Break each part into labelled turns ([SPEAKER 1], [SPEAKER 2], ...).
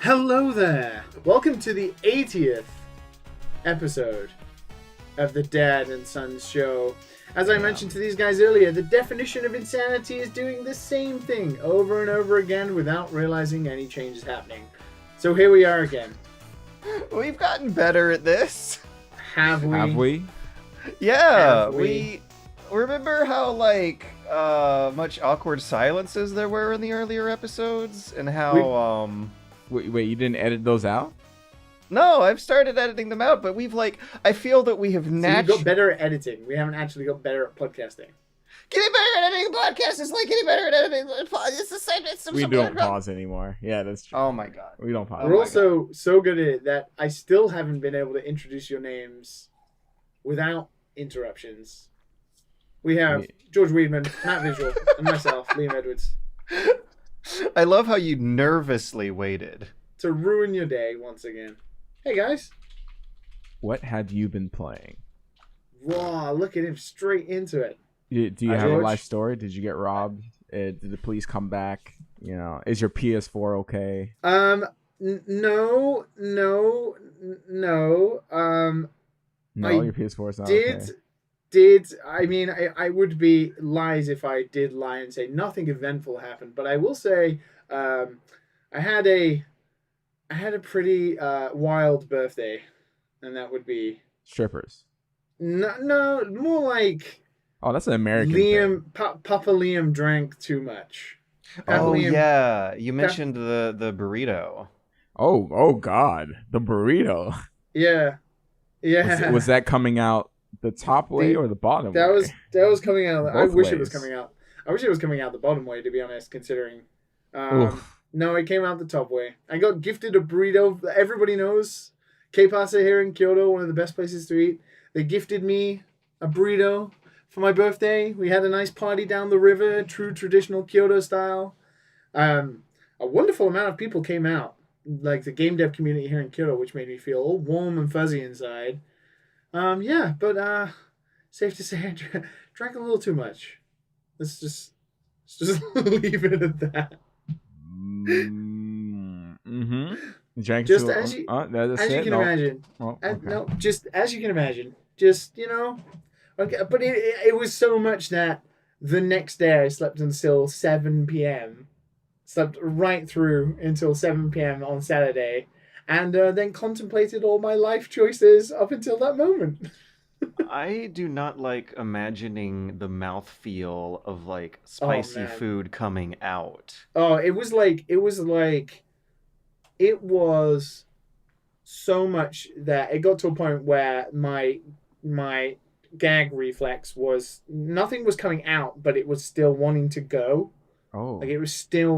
[SPEAKER 1] Hello there! Welcome to the 80th episode of the Dad and Sons show. As I mentioned to these guys earlier, the definition of insanity is doing the same thing over and over again without realizing any change is happening. So here we are again.
[SPEAKER 2] We've gotten better at this.
[SPEAKER 1] Have we?
[SPEAKER 3] Have we?
[SPEAKER 2] Yeah,
[SPEAKER 1] Have we?
[SPEAKER 2] remember how much awkward silences there were in the earlier episodes, and how
[SPEAKER 3] Wait, you didn't edit those out?
[SPEAKER 2] No, I've started editing them out, but I feel that we have
[SPEAKER 1] So you got
[SPEAKER 2] naturally
[SPEAKER 1] better at editing. We haven't actually got better at podcasting.
[SPEAKER 2] getting better at editing podcasts. Is like getting better at editing. It's the same.
[SPEAKER 3] We don't pause anymore. Yeah, that's true.
[SPEAKER 2] Oh my god.
[SPEAKER 3] We don't pause.
[SPEAKER 1] We're also so good at it that I still haven't been able to introduce your names without interruptions. We have George Weedman, Matt Visual, and myself, Liam Edwards.
[SPEAKER 2] I love how you nervously waited.
[SPEAKER 1] To ruin your day once again. Hey guys.
[SPEAKER 3] What have you been playing?
[SPEAKER 1] Wow, look at him straight into it.
[SPEAKER 3] Do you have
[SPEAKER 1] George?
[SPEAKER 3] a life story? Did you get robbed? Did the police come back? You know, is your PS4 okay?
[SPEAKER 1] No.
[SPEAKER 3] No, your PS4 is not okay.
[SPEAKER 1] I would be lies if I did lie and say nothing eventful happened, but I will say I had a pretty wild birthday, and that would be
[SPEAKER 3] Strippers.
[SPEAKER 1] no more like
[SPEAKER 3] Oh, that's an American thing.
[SPEAKER 1] Papa Liam drank too much.
[SPEAKER 2] Yeah, you mentioned the burrito.
[SPEAKER 3] Oh God, the burrito.
[SPEAKER 1] Yeah.
[SPEAKER 3] Was that coming out the top way or the bottom way?
[SPEAKER 1] That was coming out. I
[SPEAKER 3] Both
[SPEAKER 1] wish it
[SPEAKER 3] ways.
[SPEAKER 1] was coming out. I wish it was coming out the bottom way, to be honest, considering.
[SPEAKER 3] Oof.
[SPEAKER 1] No, it came out the top way. I got gifted a burrito. Everybody knows K-Pasa here in Kyoto, one of the best places to eat. They gifted me a burrito for my birthday. We had a nice party down the river, true traditional Kyoto style. A wonderful amount of people came out, like the game dev community here in Kyoto, which made me feel all warm and fuzzy inside. But safe to say, I drank a little too much. Let's just leave it at that.
[SPEAKER 3] Mm-hmm. Drank
[SPEAKER 1] Just
[SPEAKER 3] too-
[SPEAKER 1] as you
[SPEAKER 3] that's
[SPEAKER 1] as you
[SPEAKER 3] it?
[SPEAKER 1] can
[SPEAKER 3] No.
[SPEAKER 1] imagine.
[SPEAKER 3] Oh, okay.
[SPEAKER 1] No, just as you can imagine. Just, okay. But it was so much that the next day I slept until 7 p.m. Slept right through until 7 p.m. on Saturday. And then contemplated all my life choices up until that moment.
[SPEAKER 2] I do not like imagining the mouthfeel of spicy
[SPEAKER 1] man.
[SPEAKER 2] food coming out.
[SPEAKER 1] Oh, it was so much that it got to a point where my gag reflex was nothing was coming out, but it was still wanting to go.
[SPEAKER 3] Oh.
[SPEAKER 1] Like it was still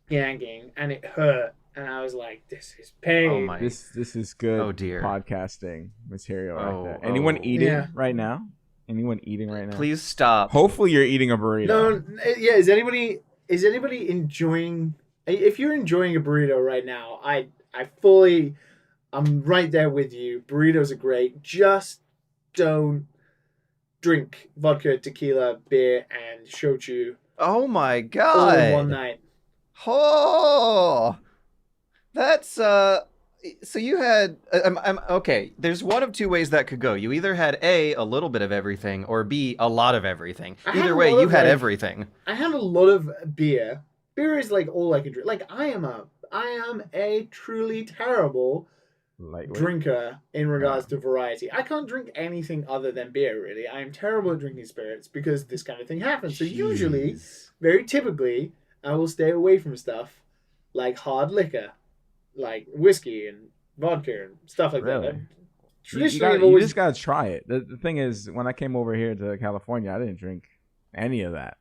[SPEAKER 1] gagging, and it hurt, and I was like, "This is pain."
[SPEAKER 2] Oh my!
[SPEAKER 3] This is good.
[SPEAKER 2] Oh dear.
[SPEAKER 3] Podcasting material right there. Anyone eating right now? Anyone eating right now?
[SPEAKER 2] Please stop.
[SPEAKER 3] Hopefully you're eating a burrito.
[SPEAKER 1] No, yeah. Is anybody enjoying? If you're enjoying a burrito right now, I'm right there with you. Burritos are great. Just don't drink vodka, tequila, beer, and shochu
[SPEAKER 2] Oh my
[SPEAKER 1] all
[SPEAKER 2] god!
[SPEAKER 1] in one night.
[SPEAKER 2] Oh, that's So you had. I'm okay. There's one of two ways that could go. You either had a little bit of everything, or B, a lot of everything. Either way, you had everything.
[SPEAKER 1] I had a lot of beer. Beer is all I can drink. I am a truly terrible drinker in regards to variety. I can't drink anything other than beer, really. I am terrible at drinking spirits because this kind of thing happens. So usually, very typically, I will stay away from stuff like hard liquor, like whiskey and vodka and stuff like that. Traditionally,
[SPEAKER 3] you just gotta try it. The thing is, when I came over here to California, I didn't drink any of that.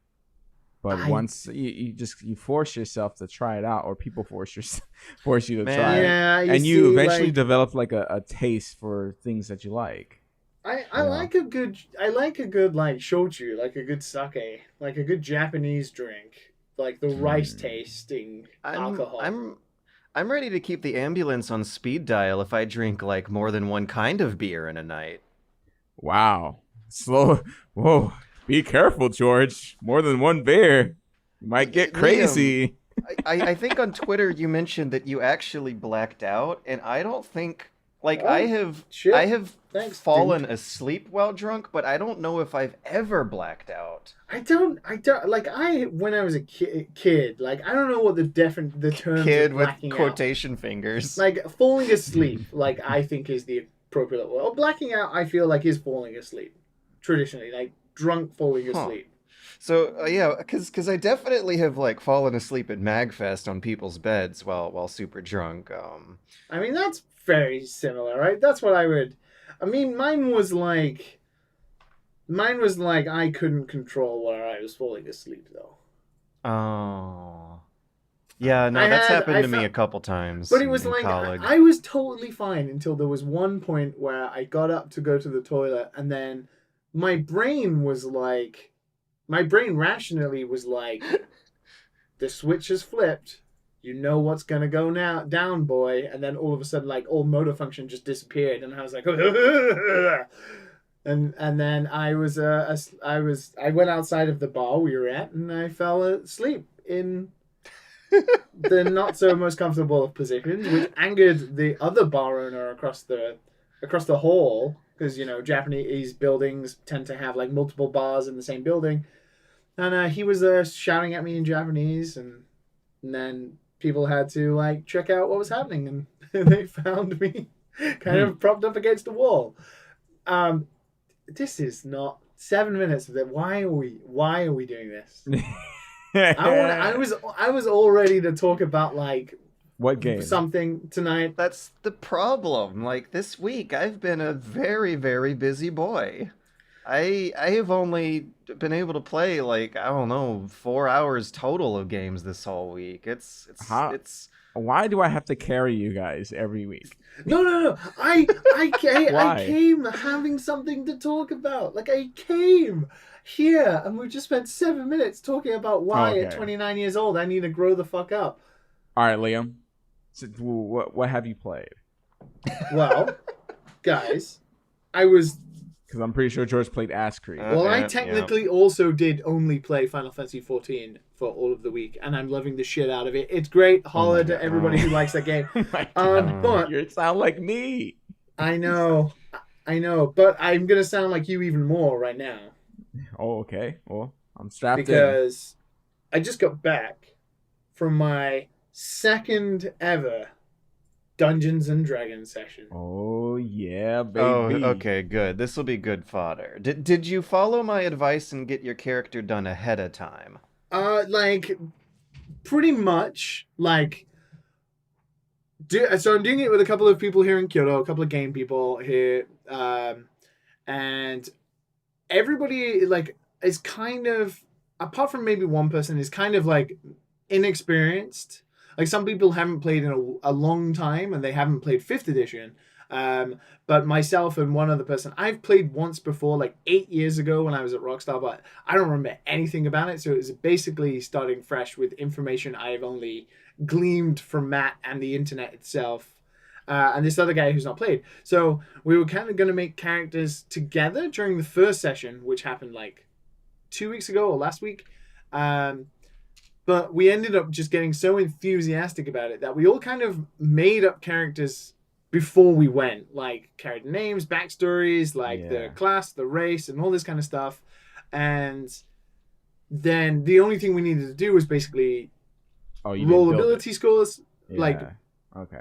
[SPEAKER 3] But once you force yourself to try it out, or people force you to try it, and you eventually develop a taste for things that you like.
[SPEAKER 1] I like a good shochu, like a good sake, like a good Japanese drink, like the rice tasting alcohol.
[SPEAKER 2] I'm ready to keep the ambulance on speed dial if I drink more than one kind of beer in a night.
[SPEAKER 3] Wow, slow. Whoa. Be careful, George. More than one beer. You might get crazy.
[SPEAKER 2] I think on Twitter you mentioned that you actually blacked out, and I don't think like
[SPEAKER 1] Oh,
[SPEAKER 2] I have
[SPEAKER 1] shit.
[SPEAKER 2] I have
[SPEAKER 1] Thanks,
[SPEAKER 2] fallen
[SPEAKER 1] dude.
[SPEAKER 2] asleep while drunk, but I don't know if I've ever blacked out.
[SPEAKER 1] I don't, like, when I was a kid, like, I don't know what the terms of
[SPEAKER 2] Kid with
[SPEAKER 1] blacking out.
[SPEAKER 2] quotation fingers.
[SPEAKER 1] Like, falling asleep, like, I think is the appropriate word. Or blacking out, I feel like is falling asleep. Traditionally, like, drunk falling
[SPEAKER 2] Huh.
[SPEAKER 1] asleep.
[SPEAKER 2] So yeah, because I definitely have like fallen asleep at Magfest on people's beds while super drunk.
[SPEAKER 1] I mean, that's very similar, right? That's what I would. I mean, mine was like I couldn't control where I was falling asleep, though.
[SPEAKER 2] Oh. Yeah, no, that's happened to me a couple times
[SPEAKER 1] But it was
[SPEAKER 2] in
[SPEAKER 1] like
[SPEAKER 2] college.
[SPEAKER 1] I was totally fine until there was one point where I got up to go to the toilet, and then my brain rationally was like, the switch has flipped. You know what's gonna go now, down, boy. And then all of a sudden, like, all motor function just disappeared, and I was like, and then I went outside of the bar we were at, and I fell asleep in the not so most comfortable of positions, which angered the other bar owner across the hall, because Japanese buildings tend to have like multiple bars in the same building, and he was shouting at me in Japanese, and then people had to like check out what was happening, and they found me kind of propped up against the wall. This is not 7 minutes of it. Why are we doing this? I was all ready to talk about like
[SPEAKER 3] What game?
[SPEAKER 1] something tonight.
[SPEAKER 2] That's the problem. Like this week, I've been a very, very busy boy. I have only been able to play like I don't know 4 hours total of games this whole week. It's
[SPEAKER 3] Why do I have to carry you guys every week?
[SPEAKER 1] No. I
[SPEAKER 3] Why?
[SPEAKER 1] came having something to talk about. Like, I came here and we just spent 7 minutes talking about why at 29 years old I need to grow the fuck up.
[SPEAKER 3] All right, Liam. So, what have you played?
[SPEAKER 1] Well, guys, I was.
[SPEAKER 3] Because I'm pretty sure George played Ass Creek.
[SPEAKER 1] Well, I technically also did only play Final Fantasy XIV for all of the week, and I'm loving the shit out of it. It's great. Holla to everybody who likes that game. But
[SPEAKER 3] you sound like me.
[SPEAKER 1] I know, but I'm gonna sound like you even more right now.
[SPEAKER 3] Oh, okay. Well, I'm strapped
[SPEAKER 1] because I just got back from my second ever Dungeons and Dragons session.
[SPEAKER 3] Oh yeah, baby.
[SPEAKER 2] Oh, okay, good. This will be good fodder. Did you follow my advice and get your character done ahead of time?
[SPEAKER 1] Like, pretty much, like. So I'm doing it with a couple of people here in Kyoto, a couple of game people here, and everybody like is kind of, apart from maybe one person, is kind of like inexperienced. Like, some people haven't played in a long time, and they haven't played 5th edition. But myself and one other person, I've played once before, like 8 years ago when I was at Rockstar, but I don't remember anything about it. So it was basically starting fresh with information I've only gleaned from Matt and the internet itself. And this other guy who's not played. So we were kind of going to make characters together during the first session, which happened like 2 weeks ago or last week. But we ended up just getting so enthusiastic about it that we all kind of made up characters before we went. Like, character names, backstories, like the class, the race, and all this kind of stuff. And then the only thing we needed to do was basically roll ability scores.
[SPEAKER 3] Yeah.
[SPEAKER 1] Like,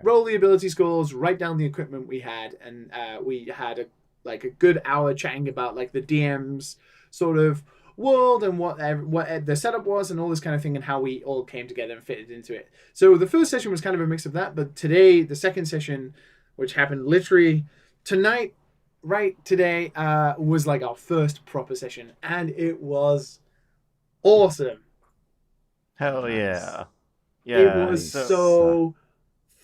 [SPEAKER 1] roll the ability scores, write down the equipment we had. And we had a good hour chatting about like the DM's sort of world and what the setup was and all this kind of thing, and how we all came together and fitted into it. So the first session was kind of a mix of that, but today, the second session, which happened literally tonight, right today, was like our first proper session, and it was awesome.
[SPEAKER 2] Hell yeah.
[SPEAKER 1] It was so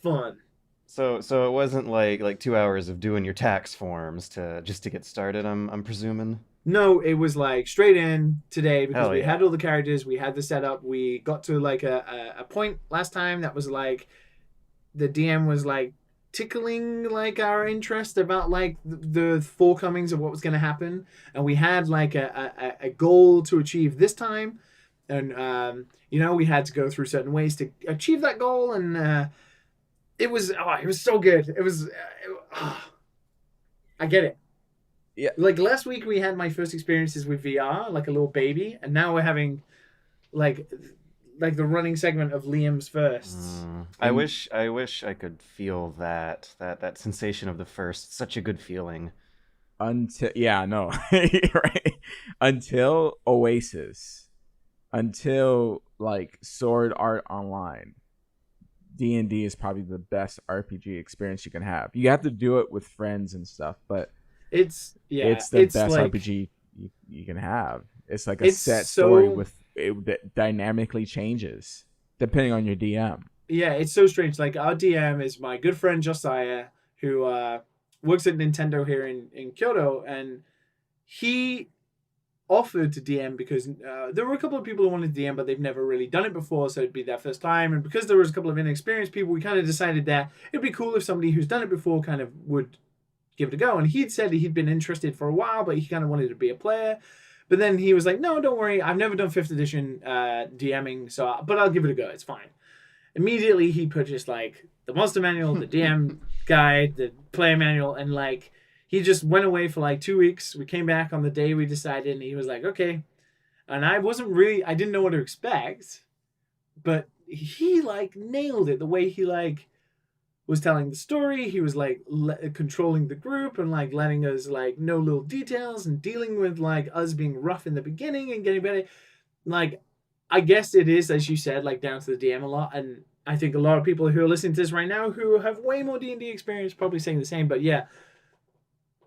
[SPEAKER 1] fun.
[SPEAKER 2] So it wasn't like 2 hours of doing your tax forms just to get started, I'm presuming?
[SPEAKER 1] No, it was like straight in today, because we had all the characters, we had the setup, we got to like a point last time that was like the DM was like tickling like our interest about like the forecomings of what was going to happen, and we had like a goal to achieve this time, and we had to go through certain ways to achieve that goal, and it was so good. It was I get it.
[SPEAKER 3] Yeah.
[SPEAKER 1] Like last week we had my first experiences with VR, like a little baby, and now we're having like the running segment of Liam's firsts.
[SPEAKER 2] I wish I could feel that sensation of the first. Such a good feeling.
[SPEAKER 3] Until right. Until Oasis, until like Sword Art Online, D&D is probably the best RPG experience you can have. You have to do it with friends and stuff, but it's the best like, RPG you can have. It's like a set story with it that dynamically changes depending on your DM.
[SPEAKER 1] Yeah, it's so strange. Like our DM is my good friend Josiah, who works at Nintendo here in Kyoto, and he offered to DM because there were a couple of people who wanted to DM, but they've never really done it before, so it'd be their first time. And because there was a couple of inexperienced people, we kind of decided that it'd be cool if somebody who's done it before kind of would give it a go. And he'd said he'd been interested for a while, but he kind of wanted to be a player. But then he was like, no, don't worry. I've never done 5th edition DMing, but I'll give it a go. It's fine. Immediately, he purchased, like, the monster manual, the DM guide, the player manual, and, like, he just went away for, like, 2 weeks. We came back on the day we decided, and he was like, okay. And I didn't know what to expect, but he, like, nailed it. The way he, like, was telling the story, he was like controlling the group and like letting us like know little details and dealing with like us being rough in the beginning and getting better. Like, I guess it is, as you said, like down to the DM a lot, and I think a lot of people who are listening to this right now who have way more D&D experience probably saying the same. But yeah,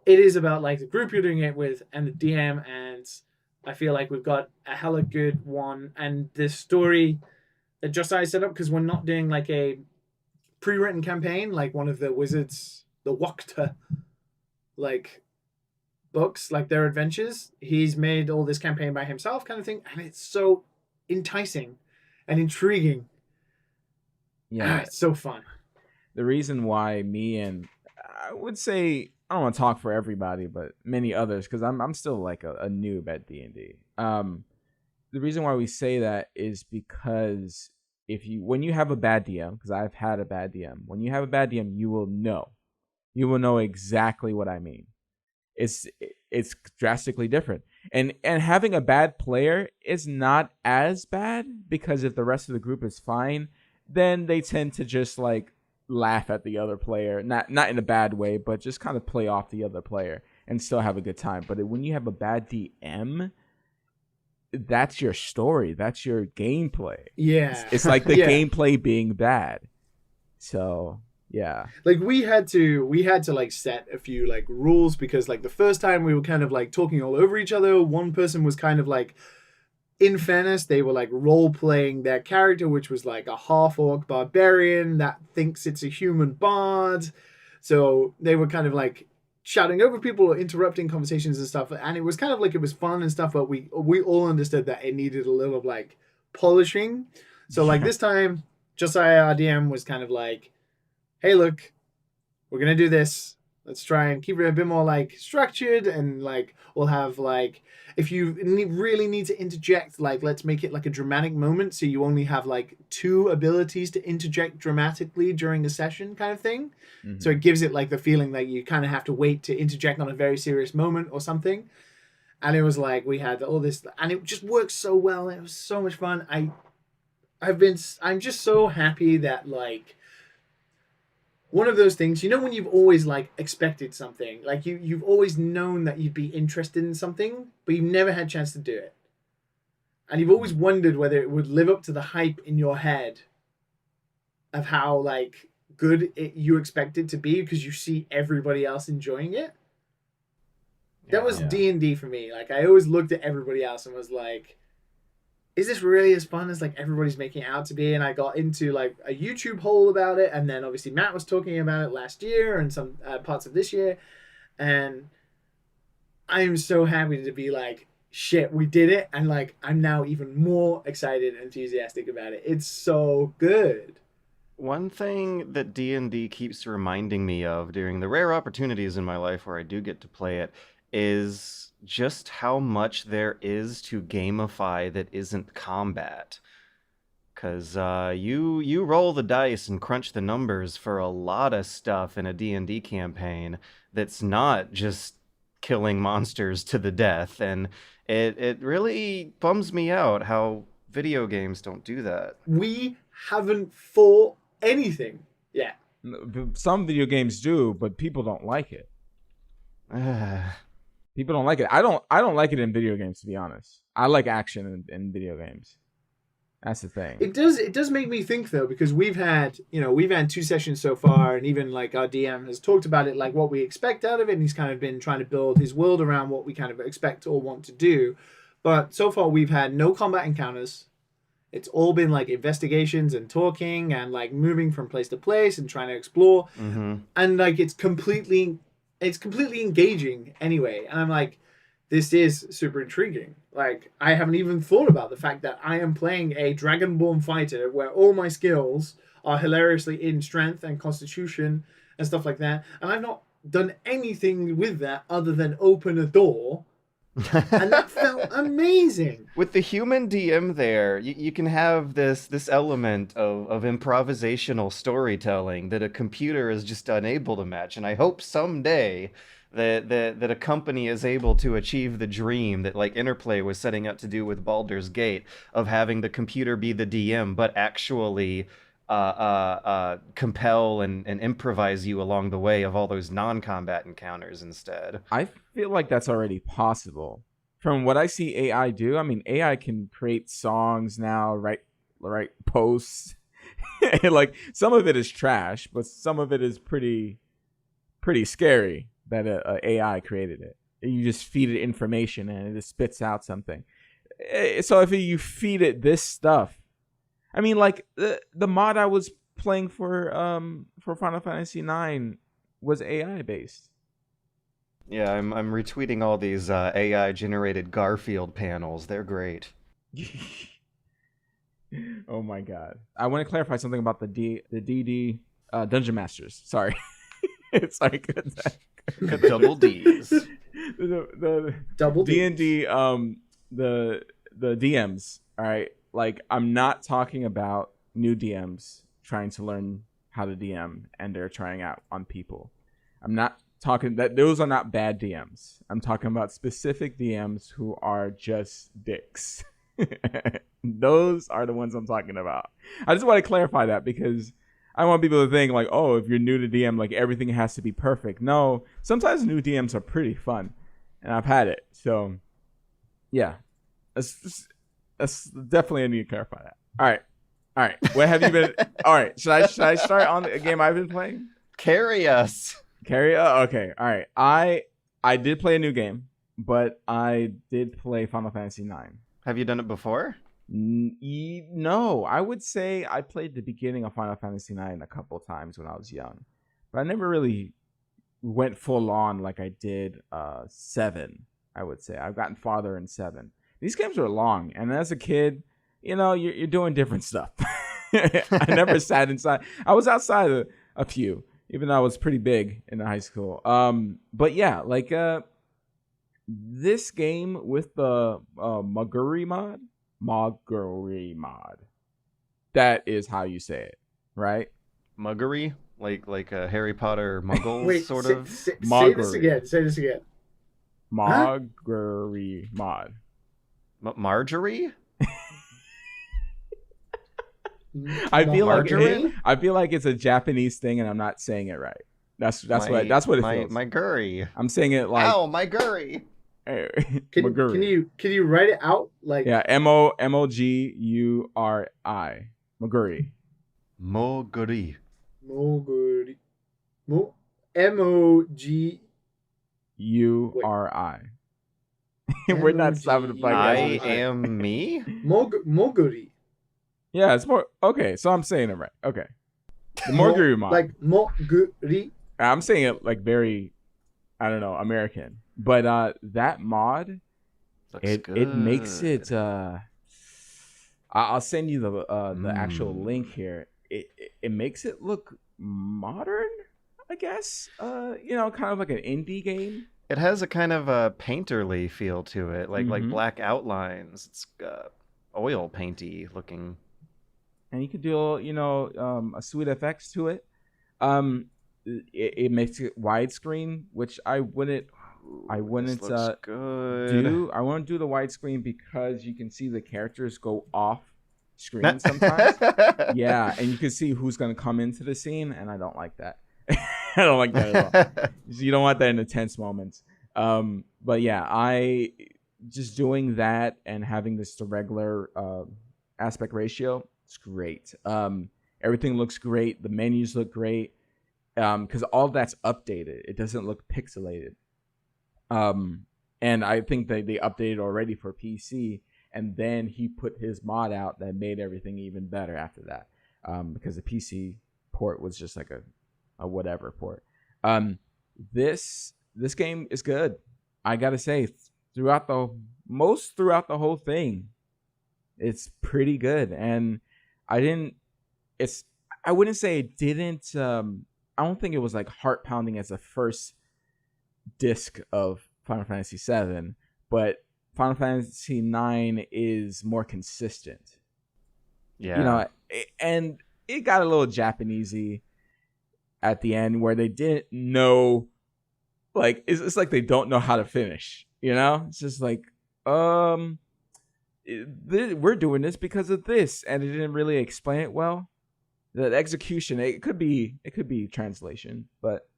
[SPEAKER 1] it is about like the group you're doing it with and the DM, and I feel like we've got a hella good one. And the story that Josiah set up, because we're not doing like a pre-written campaign like one of the wizards, the Wakta like books, like their adventures. He's made all this campaign by himself kind of thing, and it's so enticing and intriguing.
[SPEAKER 3] Yeah,
[SPEAKER 1] it's so fun.
[SPEAKER 3] The reason why me and I would say, I don't want to talk for everybody, but many others, because I'm still like a noob at D&D. The reason why we say that is because when you have a bad DM, because I've had a bad DM, when you have a bad DM, you will know exactly what I mean. It's drastically different, and having a bad player is not as bad, because if the rest of the group is fine, then they tend to just like laugh at the other player, not in a bad way, but just kind of play off the other player and still have a good time. But when you have a bad DM, that's your story, that's your gameplay.
[SPEAKER 1] Yeah,
[SPEAKER 3] it's like the gameplay being bad. So yeah, like
[SPEAKER 1] we had to like set a few like rules, because like the first time we were kind of like talking all over each other. One person was kind of like, in fairness, they were like role playing their character, which was like a half orc barbarian that thinks it's a human bard. So they were kind of like shouting over people or interrupting conversations and stuff, and it was kind of like, it was fun and stuff, but we all understood that it needed a little like polishing. So like this time, Josiah, our DM, was kind of like, hey, look, we're gonna do this, let's try and keep it a bit more like structured, and like we'll have like, if you really need to interject, like let's make it like a dramatic moment, so you only have like 2 abilities to interject dramatically during a session kind of thing. Mm-hmm. So it gives it like the feeling that you kind of have to wait to interject on a very serious moment or something. And it was like, we had all this, and it just worked so well. It was so much fun. I'm just so happy that like, one of those things, when you've always like expected something, like you've always known that you'd be interested in something, but you've never had a chance to do it. And you've always wondered whether it would live up to the hype in your head of how like good you expect it to be, because you see everybody else enjoying it. That was D&D for me. Like, I always looked at everybody else and was like, is this really as fun as like everybody's making it out to be? And I got into like a YouTube hole about it, and then obviously Matt was talking about it last year and some parts of this year, and I'm so happy to be like, shit, we did it, and like I'm now even more excited and enthusiastic about it. It's so good.
[SPEAKER 2] One thing that D&D keeps reminding me of during the rare opportunities in my life where I do get to play it is just how much there is to gamify that isn't combat. Because you roll the dice and crunch the numbers for a lot of stuff in a D&D campaign that's not just killing monsters to the death. And it really bums me out how video games don't do that.
[SPEAKER 1] We haven't fought anything yet.
[SPEAKER 3] Some video games do, but people don't like it. People don't like it. I don't like it in video games, to be honest. I like action in video games. That's the thing.
[SPEAKER 1] It does make me think though, because we've had 2 sessions so far, and even like our DM has talked about it, like what we expect out of it, and he's kind of been trying to build his world around what we kind of expect or want to do. But so far we've had no combat encounters. It's all been like investigations and talking and like moving from place to place and trying to explore.
[SPEAKER 2] Mm-hmm.
[SPEAKER 1] And like it's completely engaging anyway. And I'm like, this is super intriguing. Like, I haven't even thought about the fact that I am playing a Dragonborn fighter where all my skills are hilariously in strength and constitution and stuff like that. And I've not done anything with that other than open a door. And that felt amazing.
[SPEAKER 2] With the human DM there, you can have this element of improvisational storytelling that a computer is just unable to match. And I hope someday that a company is able to achieve the dream that like Interplay was setting out to do with Baldur's Gate, of having the computer be the DM, but actually compel and improvise you along the way of all those non-combat encounters instead.
[SPEAKER 3] I feel like that's already possible. From what I see AI do, I mean, AI can create songs now, write posts. Like, some of it is trash, but some of it is pretty scary that a AI created it. You just feed it information and it just spits out something. So if you feed it this stuff, I mean, like the mod I was playing for Final Fantasy IX was AI based.
[SPEAKER 2] Yeah, I'm retweeting all these AI generated Garfield panels. They're great.
[SPEAKER 3] Oh my god! I want to clarify something about the DD Dungeon Masters. Sorry, sorry.
[SPEAKER 2] Double D's.
[SPEAKER 3] the
[SPEAKER 1] Double
[SPEAKER 3] D&D the DMs. All right, like, I'm not talking about new DMs trying to learn how to DM and they're trying out on people. I'm not talking that those are not bad DMs. I'm talking about specific DMs who are just dicks. Those are the ones I'm talking about. I just want to clarify that, because I want people to think like, oh, if you're new to DM, like everything has to be perfect. No, sometimes new DMs are pretty fun, and I've had it. So, yeah, that's definitely I need to clarify that. All right. What have you been? All right, should I start on the game I've been playing?
[SPEAKER 2] Carry us.
[SPEAKER 3] Okay. All right. I did play a new game, but I did play Final Fantasy IX.
[SPEAKER 2] Have you done it before?
[SPEAKER 3] No, I would say I played the beginning of Final Fantasy IX a couple times when I was young, but I never really went full on like I did 7. I would say I've gotten farther in 7. These games are long, and as a kid, you're doing different stuff. I never sat inside. I was outside a few, even though I was pretty big in high school. But yeah, like this game with the Maguri mod. That is how you say it, right?
[SPEAKER 2] Muggery? Like a Harry Potter muggle.
[SPEAKER 1] Wait,
[SPEAKER 2] sort of?
[SPEAKER 1] Say this again.
[SPEAKER 3] Maguri mod.
[SPEAKER 2] Marjorie?
[SPEAKER 3] I feel
[SPEAKER 2] Margarine?
[SPEAKER 3] I feel like it's a Japanese thing and I'm not saying it right. That's what it feels.
[SPEAKER 2] My gurry.
[SPEAKER 3] I'm saying it like,
[SPEAKER 2] ow, my gurry.
[SPEAKER 1] Can you write it out like?
[SPEAKER 3] Yeah, Moguri. Moguri.
[SPEAKER 2] Moguri.
[SPEAKER 1] MOGURI.
[SPEAKER 3] We're not stopping to fight.
[SPEAKER 2] I am me?
[SPEAKER 1] Moguri.
[SPEAKER 3] Yeah, it's more okay. So I'm saying it right. Okay, the Moguri mod.
[SPEAKER 1] Like Moguri.
[SPEAKER 3] I'm saying it like very, I don't know, American. But that mod, it makes it. I'll send you the actual link here. It makes it look modern, I guess. Kind of like an indie game.
[SPEAKER 2] It has a kind of a painterly feel to it, like black outlines. It's oil painty looking.
[SPEAKER 3] And you could do, a sweet effects to it. It makes it widescreen, which I wouldn't
[SPEAKER 2] good.
[SPEAKER 3] do. I won't do the widescreen because you can see the characters go off screen sometimes. Yeah, and you can see who's going to come into the scene, and I don't like that. I don't like that at all. You don't want that in intense moments. But yeah, I just doing that and having this regular aspect ratio, it's great. Everything looks great. The menus look great because all that's updated. It doesn't look pixelated. And I think they updated already for PC, and then he put his mod out that made everything even better after that, because the PC port was just like a whatever port. This game is good. I gotta say, throughout the whole thing, it's pretty good. And I wouldn't say it didn't. I don't think it was like heart pounding as the first disc of Final Fantasy VII, but Final Fantasy IX is more consistent.
[SPEAKER 2] Yeah,
[SPEAKER 3] and it got a little Japanesey at the end where they didn't know, like it's like they don't know how to finish. It's just like we're doing this because of this, and it didn't really explain it well. The execution, it could be translation, but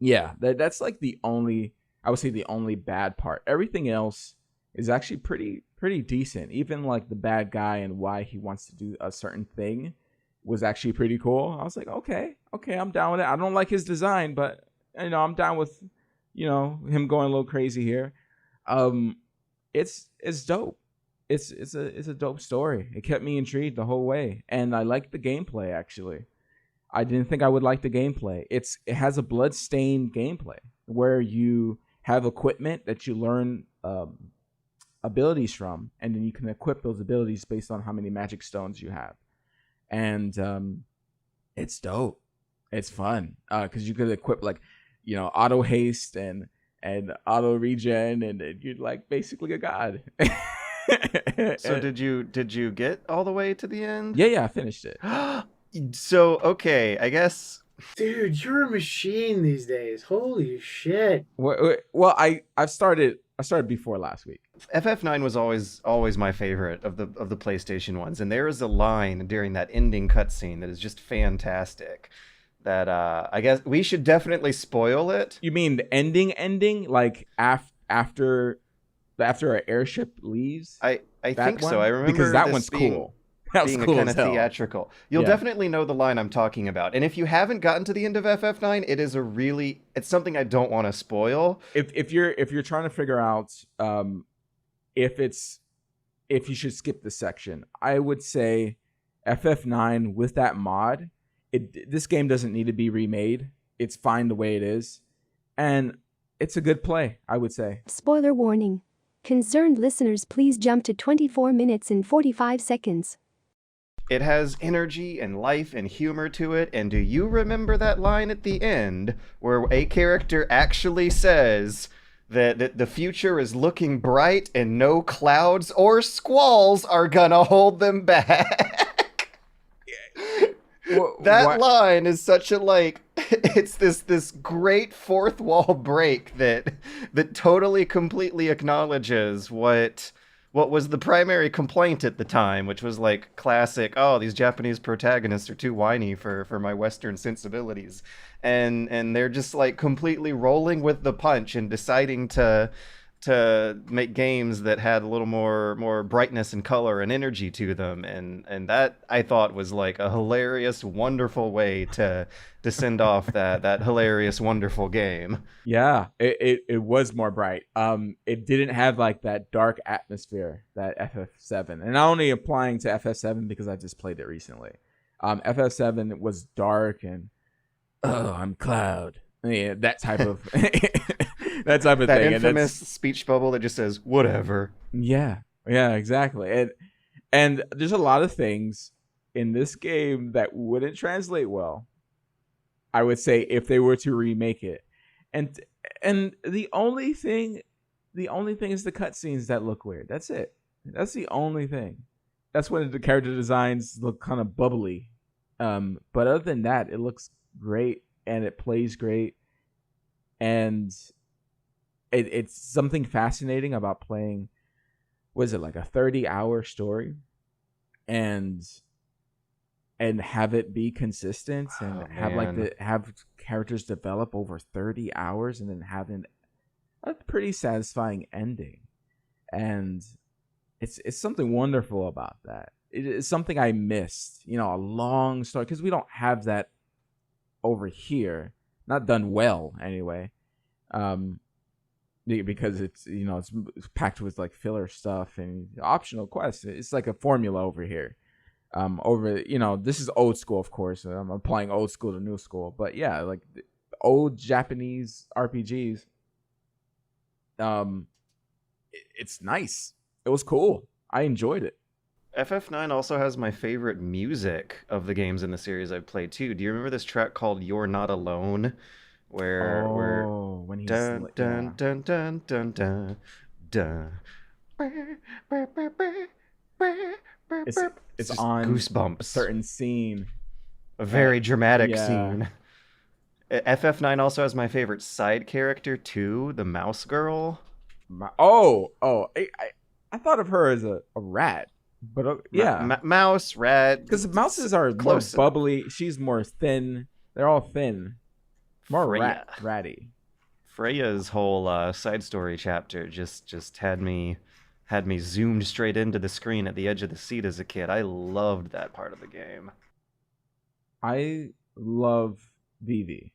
[SPEAKER 3] yeah, that's like I would say the only bad part. Everything else is actually pretty decent. Even like the bad guy and why he wants to do a certain thing was actually pretty cool. I was like, okay, I'm down with it. I don't like his design, but I'm down with him going a little crazy here. It's dope. It's a dope story. It kept me intrigued the whole way, and I liked the gameplay. Actually, I didn't think I would like the gameplay. It has a blood-stained gameplay where you have equipment that you learn abilities from, and then you can equip those abilities based on how many magic stones you have. And it's dope. It's fun because you could equip like auto haste and auto regen, and you're like basically a god.
[SPEAKER 2] So did you get all the way to the end?
[SPEAKER 3] Yeah, I finished it.
[SPEAKER 2] So okay, I guess.
[SPEAKER 1] Dude, you're a machine these days. Holy shit.
[SPEAKER 3] Well, I started before last week.
[SPEAKER 2] FF9 was always my favorite of the PlayStation ones, and there is a line during that ending cutscene that is just fantastic. That I guess we should definitely spoil it.
[SPEAKER 3] You mean the ending, like after our airship leaves?
[SPEAKER 2] I think so. I remember
[SPEAKER 3] because that one's cool.
[SPEAKER 2] Being cool kind of theatrical. You'll definitely know the line I'm talking about. And if you haven't gotten to the end of FF9, it's something I don't want to spoil.
[SPEAKER 3] If you're trying to figure out if you should skip this section, I would say FF9 with that mod, this game doesn't need to be remade. It's fine the way it is. And it's a good play, I would say.
[SPEAKER 4] Spoiler warning. Concerned listeners, please jump to 24 minutes and 45 seconds.
[SPEAKER 2] It has energy and life and humor to it, and do you remember that line at the end where a character actually says that the future is looking bright and no clouds or squalls are gonna hold them back? That line is such a it's this great fourth wall break that totally completely acknowledges what was the primary complaint at the time, which was like classic, oh, these Japanese protagonists are too whiny for my Western sensibilities. And they're just like completely rolling with the punch and deciding to make games that had a little more brightness and color and energy to them. And that I thought was like a hilarious, wonderful way to send off that hilarious, wonderful game.
[SPEAKER 3] Yeah, it was more bright. It didn't have like that dark atmosphere that FF7, and I'm only applying to FF7 because I just played it recently. FF7 was dark and I'm Cloud. Yeah, that type of that type of
[SPEAKER 2] that
[SPEAKER 3] thing.
[SPEAKER 2] Infamous speech bubble that just says whatever.
[SPEAKER 3] Yeah, exactly. And there's a lot of things in this game that wouldn't translate well, I would say, if they were to remake it. And And the only thing is the cutscenes that look weird. That's it. That's the only thing. That's when the character designs look kind of bubbly. But other than that, it looks great and it plays great. And it's something fascinating about playing. Was it like a 30-hour story, and have it be consistent and have characters develop over 30 hours and then having a pretty satisfying ending. And it's something wonderful about that. It is something I missed, a long story, because we don't have that over here, not done well anyway. Because it's it's packed with like filler stuff and optional quests. It's like a formula over here. This is old school, of course. I'm applying old school to new school, but yeah, like the old Japanese RPGs. It's nice. It was cool. I enjoyed it.
[SPEAKER 2] FF9 also has my favorite music of the games in the series I've played too. Do you remember this track called "You're Not Alone"? Where
[SPEAKER 3] when he's
[SPEAKER 2] dun dun dun dun dun dun dun.
[SPEAKER 3] It's
[SPEAKER 2] just
[SPEAKER 3] on
[SPEAKER 2] goosebumps.
[SPEAKER 3] A certain scene,
[SPEAKER 2] A very dramatic
[SPEAKER 3] yeah.
[SPEAKER 2] scene. FF9 also has my favorite side character too, the mouse girl.
[SPEAKER 3] I thought of her as a rat, but yeah,
[SPEAKER 2] mouse, rat.
[SPEAKER 3] Because mouses are close. More bubbly. She's more thin. They're all thin. More ratty.
[SPEAKER 2] Freya's whole side story chapter just had me zoomed straight into the screen at the edge of the seat as a kid. I loved that part of the game.
[SPEAKER 3] I love Vivi.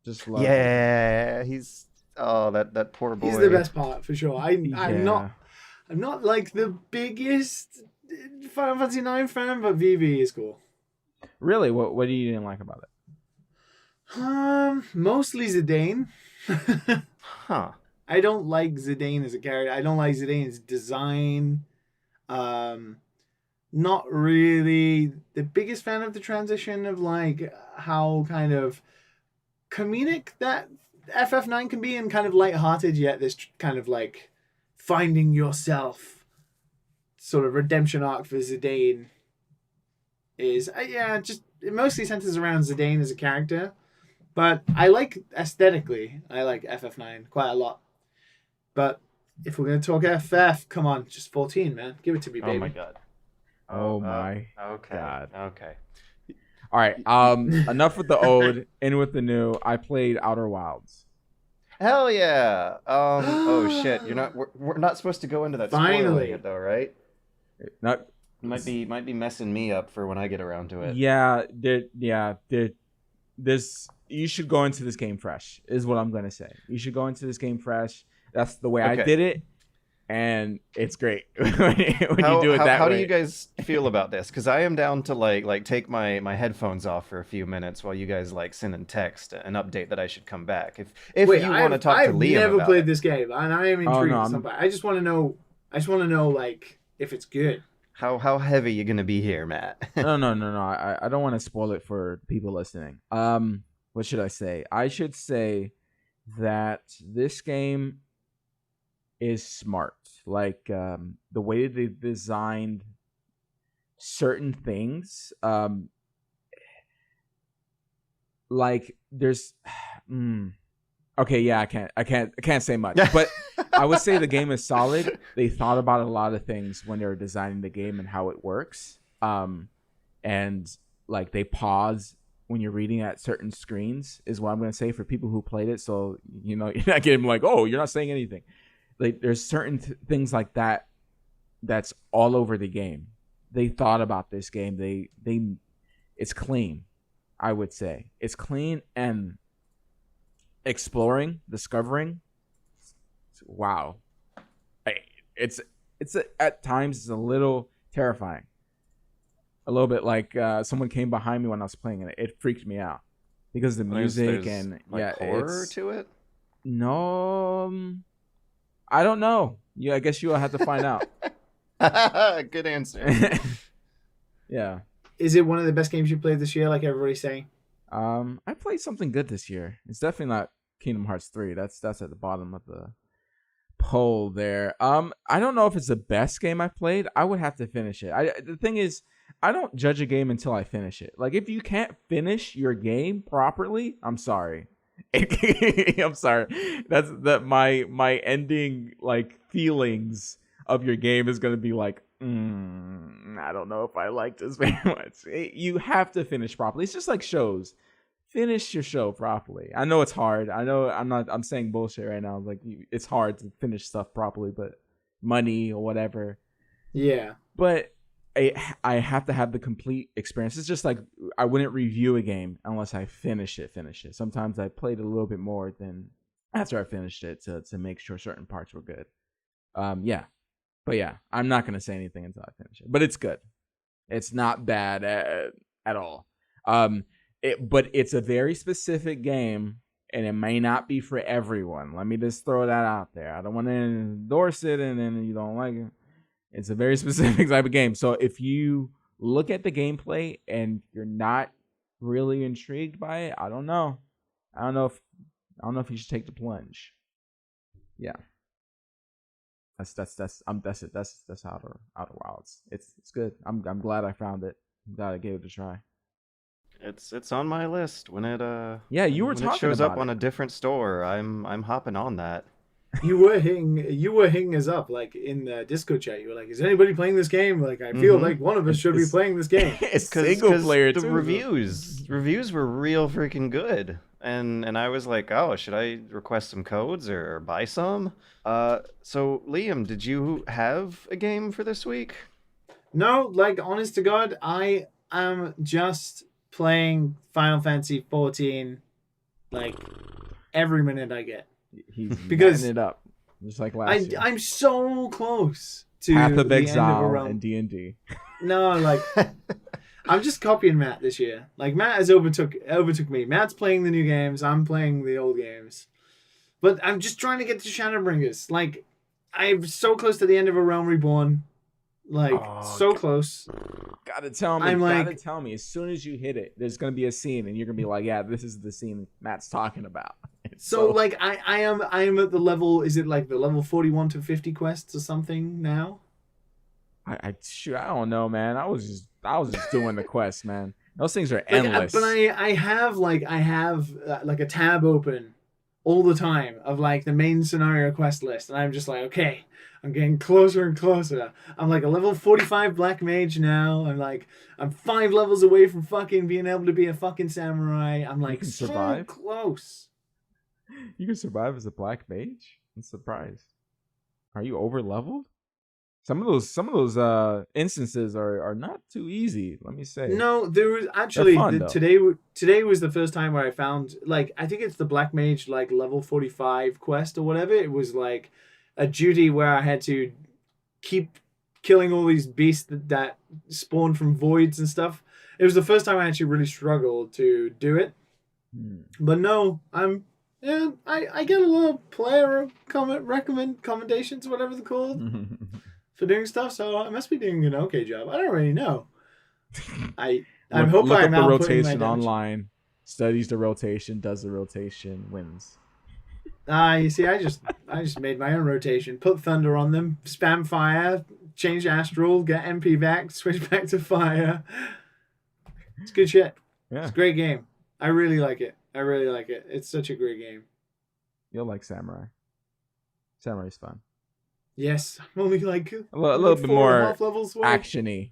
[SPEAKER 3] Just love.
[SPEAKER 2] Yeah, him. He's that poor boy.
[SPEAKER 1] He's the best part for sure. I'm not like the biggest Final Fantasy IX fan, but Vivi is cool.
[SPEAKER 3] Really, what do you didn't like about it?
[SPEAKER 1] Mostly Zidane.
[SPEAKER 2] Huh.
[SPEAKER 1] I don't like Zidane as a character. I don't like Zidane's design. Not really the biggest fan of the transition of like how kind of comedic that FF9 can be and kind of lighthearted, yet this kind of like finding yourself sort of redemption arc for Zidane is it mostly centers around Zidane as a character. But I like aesthetically, I like FF9 quite a lot. But if we're going to talk FF, come on, just 14, man. Give it to me, baby.
[SPEAKER 2] Oh my god.
[SPEAKER 3] Oh my
[SPEAKER 2] okay.
[SPEAKER 3] god.
[SPEAKER 2] Okay.
[SPEAKER 3] All right. Enough with the old, in with the new. I played Outer Wilds.
[SPEAKER 2] Hell yeah. Oh shit. We're not supposed to go into that
[SPEAKER 1] Finally.
[SPEAKER 2] spoiling it though, right?
[SPEAKER 3] Not
[SPEAKER 2] might be messing me up for when I get around to it.
[SPEAKER 3] This you should go into this game fresh, is what I'm gonna say. You should go into this game fresh. That's the way I did it, and it's great when you do it that way.
[SPEAKER 2] How do you guys feel about this? Because I am down to like take my headphones off for a few minutes while you guys like send and text an update that I should come back. If you want to talk to Liam about it.
[SPEAKER 1] I've never played this game, and I am intrigued. I just want to know. Like if it's good.
[SPEAKER 2] How heavy you gonna be here, Matt?
[SPEAKER 3] No. I don't want to spoil it for people listening. What should I say? I should say that this game is smart. Like the way they designed certain things. Like there's. Okay, yeah, I can't say much, but I would say the game is solid. They thought about a lot of things when they were designing the game and how it works. And like they pause when you're reading at certain screens is what I'm going to say for people who played it. So, you're not getting like, oh, you're not saying anything. Like there's certain things like that that's all over the game. They thought about this game. It's clean, I would say. It's clean and discovering. Wow. It's at times it's a little terrifying. A little bit like someone came behind me when I was playing it. It freaked me out because of the music and
[SPEAKER 2] horror to it.
[SPEAKER 3] No, I don't know. I guess you'll have to find out.
[SPEAKER 2] Good answer.
[SPEAKER 3] Yeah.
[SPEAKER 1] Is it one of the best games you played this year, like everybody's saying?
[SPEAKER 3] I played something good this year. It's definitely not Kingdom Hearts 3. That's at the bottom of the poll there. I don't know if it's the best game I've played. I would have to finish it. The thing is, I don't judge a game until I finish it. Like, if you can't finish your game properly, I'm sorry. I'm sorry. That's my ending like feelings of your game is gonna be like, I don't know if I like this very much. You have to finish properly. It's just like shows. Finish your show properly. I know it's hard. I know I'm saying bullshit right now. Like, it's hard to finish stuff properly, but money or whatever.
[SPEAKER 1] Yeah.
[SPEAKER 3] But I have to have the complete experience. It's just like I wouldn't review a game unless I finish it. Sometimes I played a little bit more than after I finished it to make sure certain parts were good. Yeah. But yeah, I'm not going to say anything until I finish it. But it's good. It's not bad at all. But it's a very specific game, and it may not be for everyone. Let me just throw that out there. I don't want to endorse it, and then you don't like it. It's a very specific type of game. So if you look at the gameplay and you're not really intrigued by it, I don't know. I don't know if you should take the plunge. Yeah. That's it. That's Outer Wilds. It's good. I'm glad I found it. I'm glad I gave it a try.
[SPEAKER 2] It's on my list when it
[SPEAKER 3] you were
[SPEAKER 2] when
[SPEAKER 3] talking
[SPEAKER 2] it shows
[SPEAKER 3] about
[SPEAKER 2] up on
[SPEAKER 3] it.
[SPEAKER 2] a different store. I'm hopping on that.
[SPEAKER 1] You were hitting us up like in the Discord chat. You were like, "Is anybody playing this game?" Like, I feel like one of us should be playing this game.
[SPEAKER 3] It's single player
[SPEAKER 2] the
[SPEAKER 3] too.
[SPEAKER 2] reviews were real freaking good, and I was like, oh, should I request some codes or buy some? So Liam, did you have a game for this week?
[SPEAKER 1] No, like, honest to God, I am just playing Final Fantasy 14 like every minute I get.
[SPEAKER 3] He's
[SPEAKER 1] Because
[SPEAKER 3] it up just like last year.
[SPEAKER 1] I'm so close to
[SPEAKER 3] Path of
[SPEAKER 1] the
[SPEAKER 3] Exile
[SPEAKER 1] end of a realm.
[SPEAKER 3] and D&D.
[SPEAKER 1] No, like I'm just copying Matt this year. Like, Matt has overtook me. Matt's playing the new games. I'm playing the old games. But I'm just trying to get to Shadowbringers. Like, I'm so close to the end of A Realm Reborn. Like, so close.
[SPEAKER 3] Gotta tell me.
[SPEAKER 1] I'm like-
[SPEAKER 3] Gotta tell me. As soon as you hit it, there's gonna be a scene, and you're gonna be like, "Yeah, this is the scene Matt's talking about."
[SPEAKER 1] So like I am at the level. Is it like the level 41 to 50 quests or something now?
[SPEAKER 3] I don't know, man. I was just doing the quest, man. Those things are
[SPEAKER 1] Like,
[SPEAKER 3] endless.
[SPEAKER 1] but I have like a tab open all the time of like the main scenario quest list, and I'm just like, okay, I'm getting closer and closer. I'm like a level 45 black mage now. I'm 5 levels away from fucking being able to be a fucking samurai. I'm like
[SPEAKER 3] can
[SPEAKER 1] so
[SPEAKER 3] survive?
[SPEAKER 1] close.
[SPEAKER 3] You can survive as a black mage? I'm surprised. Are you over leveled? Some of those instances are not too easy. Let me say.
[SPEAKER 1] No, there was actually
[SPEAKER 3] fun, though.
[SPEAKER 1] today was the first time where I found, like, I think it's the black mage like level 45 quest or whatever. It was like a duty where I had to keep killing all these beasts that spawn from voids and stuff. It was the first time I actually really struggled to do it. But no, I get a little player recommendations, whatever they're called, for doing stuff. So I must be doing an okay job. I don't really know. I hope
[SPEAKER 3] look
[SPEAKER 1] I'm
[SPEAKER 3] up the
[SPEAKER 1] outputting my
[SPEAKER 3] rotation
[SPEAKER 1] damage.
[SPEAKER 3] online. Studies the rotation, does the rotation, wins.
[SPEAKER 1] You see, I just made my own rotation. Put thunder on them, spam fire, change astral, get MP back, switch back to fire. It's good shit.
[SPEAKER 3] Yeah,
[SPEAKER 1] It's a great game. I really like it. It's such a great game.
[SPEAKER 3] you'll like Samurai. Samurai's fun.
[SPEAKER 1] Yes, I'm only like
[SPEAKER 3] A little bit
[SPEAKER 1] 4.5
[SPEAKER 3] more
[SPEAKER 1] levels away.
[SPEAKER 3] actiony.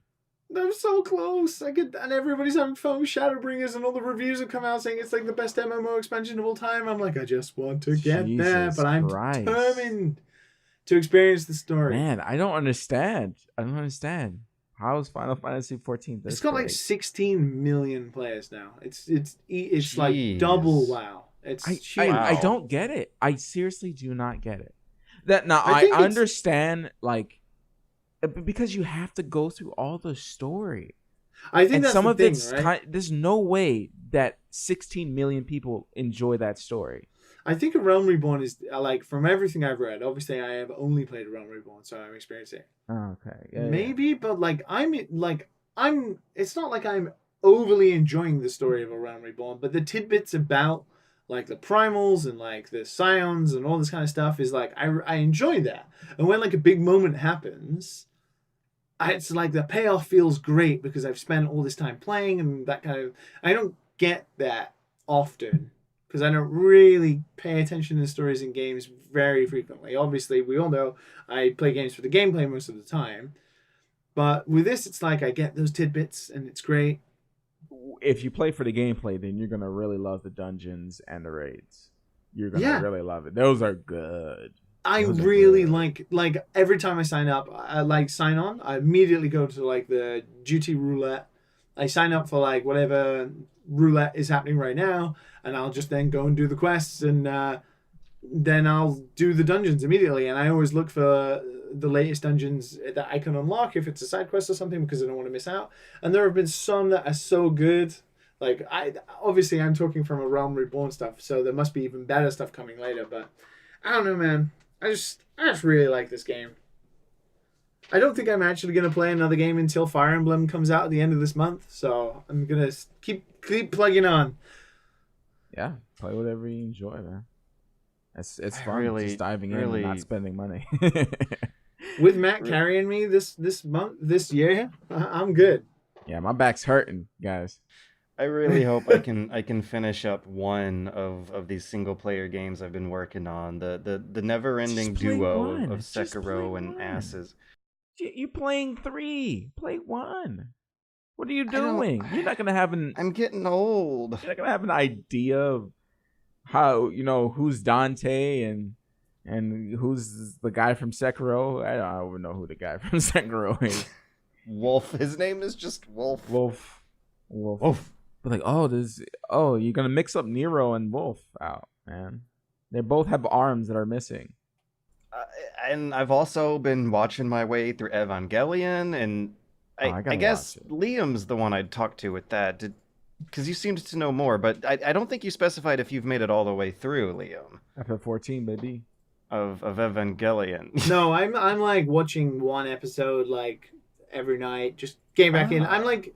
[SPEAKER 1] I'm so close. And everybody's having fun with Shadowbringers, and all the reviews have come out saying it's like the best MMO expansion of all time. I'm like, I just want to get there,
[SPEAKER 3] Jesus
[SPEAKER 1] but I'm
[SPEAKER 3] Christ.
[SPEAKER 1] determined to experience the story.
[SPEAKER 3] Man, I don't understand. How is Final Fantasy 14 this
[SPEAKER 1] It's got like
[SPEAKER 3] great?
[SPEAKER 1] 16 million players now. It's like
[SPEAKER 2] Jeez.
[SPEAKER 1] double WoW. It's huge.
[SPEAKER 3] I don't get it. I seriously do not get it. That now
[SPEAKER 1] I
[SPEAKER 3] I
[SPEAKER 1] think it's-
[SPEAKER 3] understand, like, because you have to go through all the story,
[SPEAKER 1] I think
[SPEAKER 3] and
[SPEAKER 1] that's
[SPEAKER 3] some
[SPEAKER 1] the
[SPEAKER 3] of
[SPEAKER 1] thing,
[SPEAKER 3] it's
[SPEAKER 1] right?
[SPEAKER 3] there's no way that 16 million people enjoy that story.
[SPEAKER 1] I think A Realm Reborn is like, from everything I've read. Obviously, I have only played A Realm Reborn, so I'm experiencing it.
[SPEAKER 3] Oh, okay, yeah,
[SPEAKER 1] Maybe, but like I'm. It's not like I'm overly enjoying the story of A Realm Reborn, but the tidbits about like the primals and like the scions and all this kind of stuff is like I enjoy that. And when like a big moment happens, it's like the payoff feels great because I've spent all this time playing and that kind of. I don't get that often because I don't really pay attention to stories in games very frequently. Obviously, we all know I play games for the gameplay most of the time, but with this, it's like I get those tidbits and it's great.
[SPEAKER 3] If you play for the gameplay, then you're gonna really love the dungeons and the raids. You're gonna really love it. Those are good.
[SPEAKER 1] I really like every time I sign up, I sign on. I immediately go to like the duty roulette. I sign up for like whatever roulette is happening right now, and I'll just then go and do the quests, and then I'll do the dungeons immediately. And I always look for the latest dungeons that I can unlock if it's a side quest or something because I don't want to miss out. And there have been some that are so good. Like I'm talking from a Realm Reborn stuff, so there must be even better stuff coming later. But I don't know, man. I just really like this game. I don't think I'm actually going to play another game until Fire Emblem comes out at the end of this month. So I'm going to keep plugging on.
[SPEAKER 3] Yeah, play whatever you enjoy, man. It's fun really, just diving in and not spending money.
[SPEAKER 1] With Matt carrying me this year, I'm good.
[SPEAKER 3] Yeah, my back's hurting, guys.
[SPEAKER 2] I really hope I can finish up one of these single player games I've been working on. The never ending duo of Sekiro and Asses.
[SPEAKER 3] You're playing 3. Play 1. What are you doing? You're not gonna have an.
[SPEAKER 2] I'm getting old.
[SPEAKER 3] You're not gonna have an idea of how who's Dante and who's the guy from Sekiro. I don't even know who the guy from Sekiro is.
[SPEAKER 2] Wolf. His name is just Wolf.
[SPEAKER 3] Wolf. But like, you're gonna mix up Nero and Wolf out, man. They both have arms that are missing.
[SPEAKER 2] And I've also been watching my way through Evangelion, and I guess Liam's the one I'd talk to with that, because you seemed to know more. But I don't think you specified if you've made it all the way through, Liam.
[SPEAKER 3] FF14, baby.
[SPEAKER 2] Of Evangelion.
[SPEAKER 1] No, I'm like watching one episode like every night, just getting back in. I'm like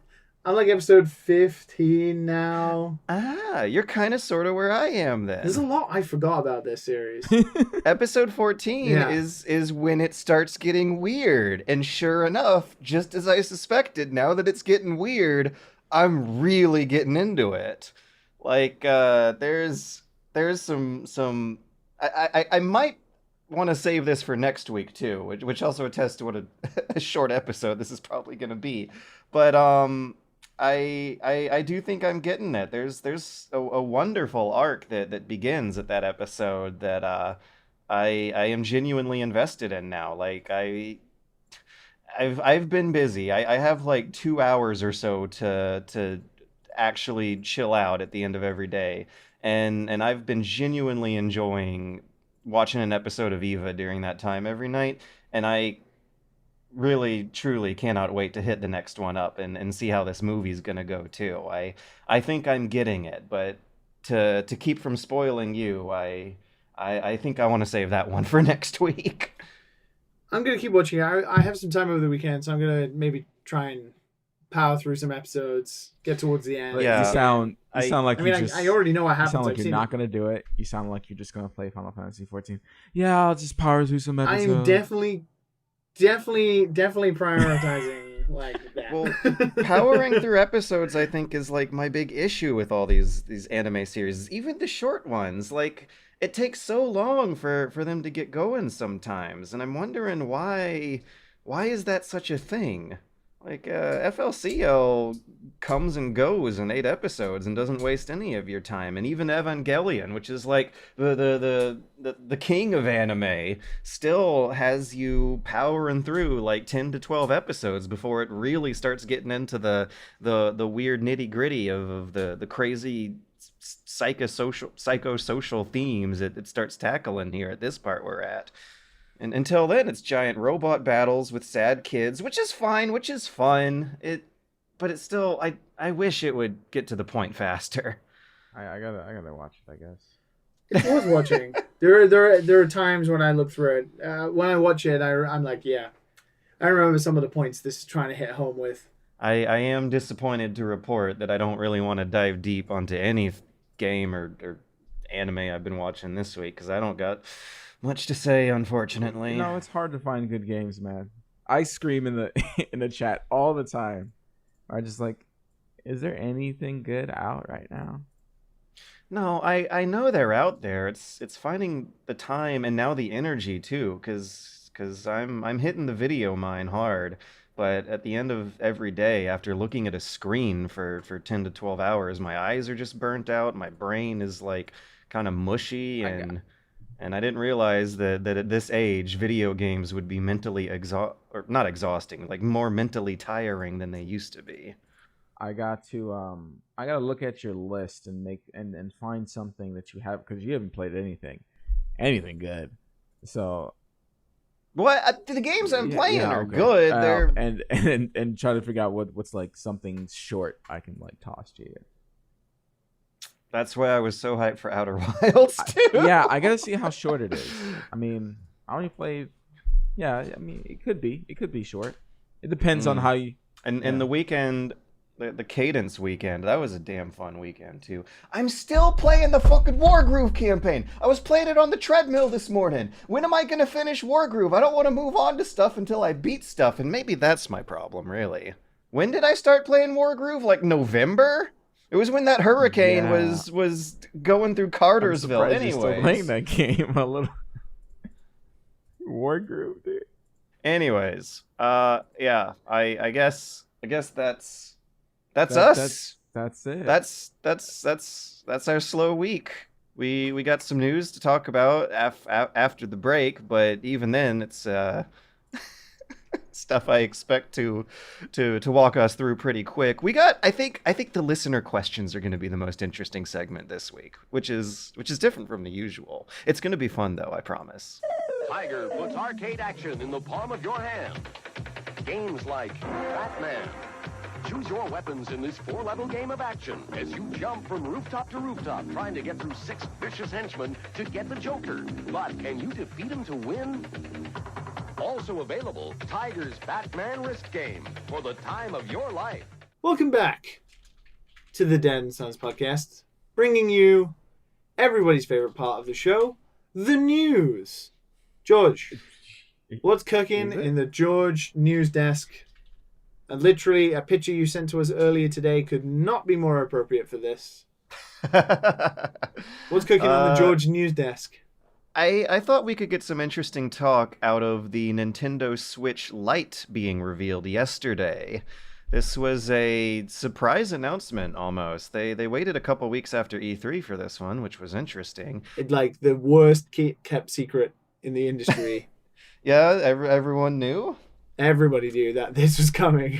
[SPEAKER 1] episode 15 now.
[SPEAKER 2] You're kind of sort of where I am then.
[SPEAKER 1] There's a lot I forgot about this series.
[SPEAKER 2] Episode 14 is when it starts getting weird. And sure enough, just as I suspected, now that it's getting weird, I'm really getting into it. Like, there's some I might want to save this for next week too, which also attests to what a short episode this is probably going to be. But I do think I'm getting it. There's a wonderful arc that begins at that episode that I am genuinely invested in now. Like I've been busy. I have like 2 hours or so to actually chill out at the end of every day, and I've been genuinely enjoying watching an episode of Eva during that time every night, and I really truly cannot wait to hit the next one up and see how this movie's gonna go too. I think I'm getting it, but to keep from spoiling you, I think I want to save that one for next week.
[SPEAKER 1] I'm gonna keep watching it. I have some time over the weekend, so I'm gonna maybe try and power through some episodes, get towards the end.
[SPEAKER 3] Yeah, you sound like
[SPEAKER 1] I already know what happens.
[SPEAKER 3] You sound like you're not gonna do it. You sound like you're just gonna play Final Fantasy 14. Yeah, I'll just power through some episodes.
[SPEAKER 1] I'm definitely prioritizing like that.
[SPEAKER 2] Well, powering through episodes, I think, is like my big issue with all these anime series, even the short ones. Like, it takes so long for them to get going sometimes, and I'm wondering why is that such a thing? Like, FLCL comes and goes in 8 episodes and doesn't waste any of your time. And even Evangelion, which is like the king of anime, still has you powering through like 10 to 12 episodes before it really starts getting into the weird nitty-gritty of the crazy psychosocial themes it starts tackling here at this part we're at. And until then, it's giant robot battles with sad kids, which is fine, which is fun. But it's still, I wish it would get to the point faster.
[SPEAKER 3] I gotta watch it, I guess.
[SPEAKER 1] It's worth watching. There are times when I look through it. When I watch it, I'm like, yeah, I remember some of the points this is trying to hit home with.
[SPEAKER 2] I am disappointed to report that I don't really want to dive deep onto any game or anime I've been watching this week, because I don't got much to say, unfortunately.
[SPEAKER 3] No, it's hard to find good games, man. I scream in the in the chat all the time. I just like, is there anything good out right now?
[SPEAKER 2] No, I know they're out there. It's finding the time and now the energy too, because I'm hitting the video mine hard. But at the end of every day, after looking at a screen for 10 to 12 hours, my eyes are just burnt out. My brain is like kind of mushy, and I didn't realize that at this age, video games would be mentally or not exhausting, like more mentally tiring than they used to be.
[SPEAKER 3] I got to look at your list and and find something that you have, because you haven't played anything good. So
[SPEAKER 2] What the games I'm playing are
[SPEAKER 3] okay.
[SPEAKER 2] good. They're
[SPEAKER 3] and try to figure out what's like something short I can like toss to you.
[SPEAKER 2] That's why I was so hyped for Outer Wilds too.
[SPEAKER 3] I gotta see how short it is. I mean, I only played. Yeah, I mean, it could be short. It depends on how you.
[SPEAKER 2] And the weekend, the Cadence weekend, that was a damn fun weekend too. I'm still playing the fucking Wargroove campaign. I was playing it on the treadmill this morning. When am I gonna finish Wargroove? I don't want to move on to stuff until I beat stuff, and maybe that's my problem, really. When did I start playing Wargroove? Like November? It was when that hurricane was going through Cartersville. Anyway,
[SPEAKER 3] still playing that game a little. Wargroove, dude.
[SPEAKER 2] Anyways, I guess that's us.
[SPEAKER 3] That's it.
[SPEAKER 2] That's our slow week. We got some news to talk about after the break, but even then, it's stuff I expect to walk us through pretty quick. I think the listener questions are going to be the most interesting segment this week, which is different from the usual. It's going to be fun though, I promise.
[SPEAKER 5] Tiger puts arcade action in the palm of your hand. Games like Batman. Choose your weapons in this 4-level game of action as you jump from rooftop to rooftop, trying to get through 6 vicious henchmen to get the Joker. But can you defeat him to win? Also available, Tiger's Batman Risk Game for the time of your life.
[SPEAKER 1] Welcome back to the Dad and Sons podcast, bringing you everybody's favorite part of the show, the news. George, what's cooking in the George news desk? And literally, a picture you sent to us earlier today could not be more appropriate for this. What's cooking on the George news desk?
[SPEAKER 2] I thought we could get some interesting talk out of the Nintendo Switch Lite being revealed yesterday. This was a surprise announcement, almost. They waited a couple weeks after E3 for this one, which was interesting.
[SPEAKER 1] It's like the worst kept secret in the industry.
[SPEAKER 2] Yeah, everyone knew?
[SPEAKER 1] Everybody knew that this was coming.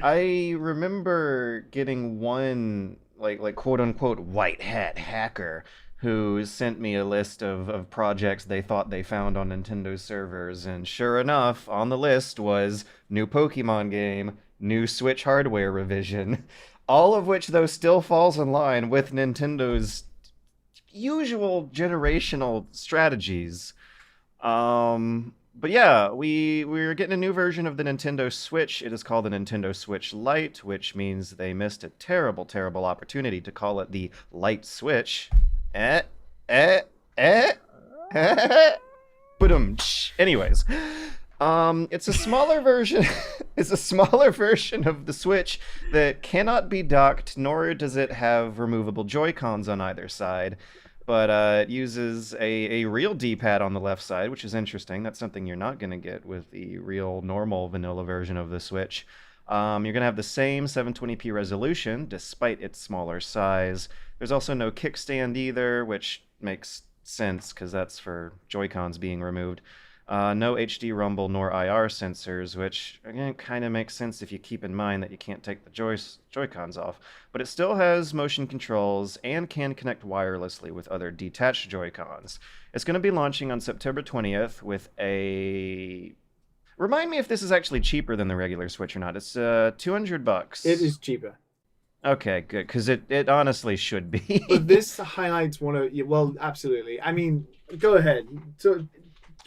[SPEAKER 2] I remember getting one, like quote-unquote white hat hacker who sent me a list of projects they thought they found on Nintendo servers, and sure enough, on the list was new Pokemon game, new Switch hardware revision, all of which, though, still falls in line with Nintendo's usual generational strategies. But yeah, we're getting a new version of the Nintendo Switch. It is called the Nintendo Switch Lite, which means they missed a terrible, terrible opportunity to call it the Light Switch. Anyways, it's a smaller version. It's a smaller version of the Switch that cannot be docked, nor does it have removable Joy-Cons on either side. But it uses a real D-pad on the left side, which is interesting. That's something you're not going to get with the real normal vanilla version of the Switch. You're going to have the same 720p resolution, despite its smaller size. There's also no kickstand either, which makes sense, because that's for Joy-Cons being removed. No HD rumble nor IR sensors, which, again, kind of makes sense if you keep in mind that you can't take the Joy-Cons off. But it still has motion controls and can connect wirelessly with other detached Joy-Cons. It's going to be launching on September 20th with a... Remind me if this is actually cheaper than the regular Switch or not. It's $200.
[SPEAKER 1] It is cheaper.
[SPEAKER 2] Okay, good, because it honestly should be.
[SPEAKER 1] But this highlights one of... Well, absolutely. I mean, go ahead. So...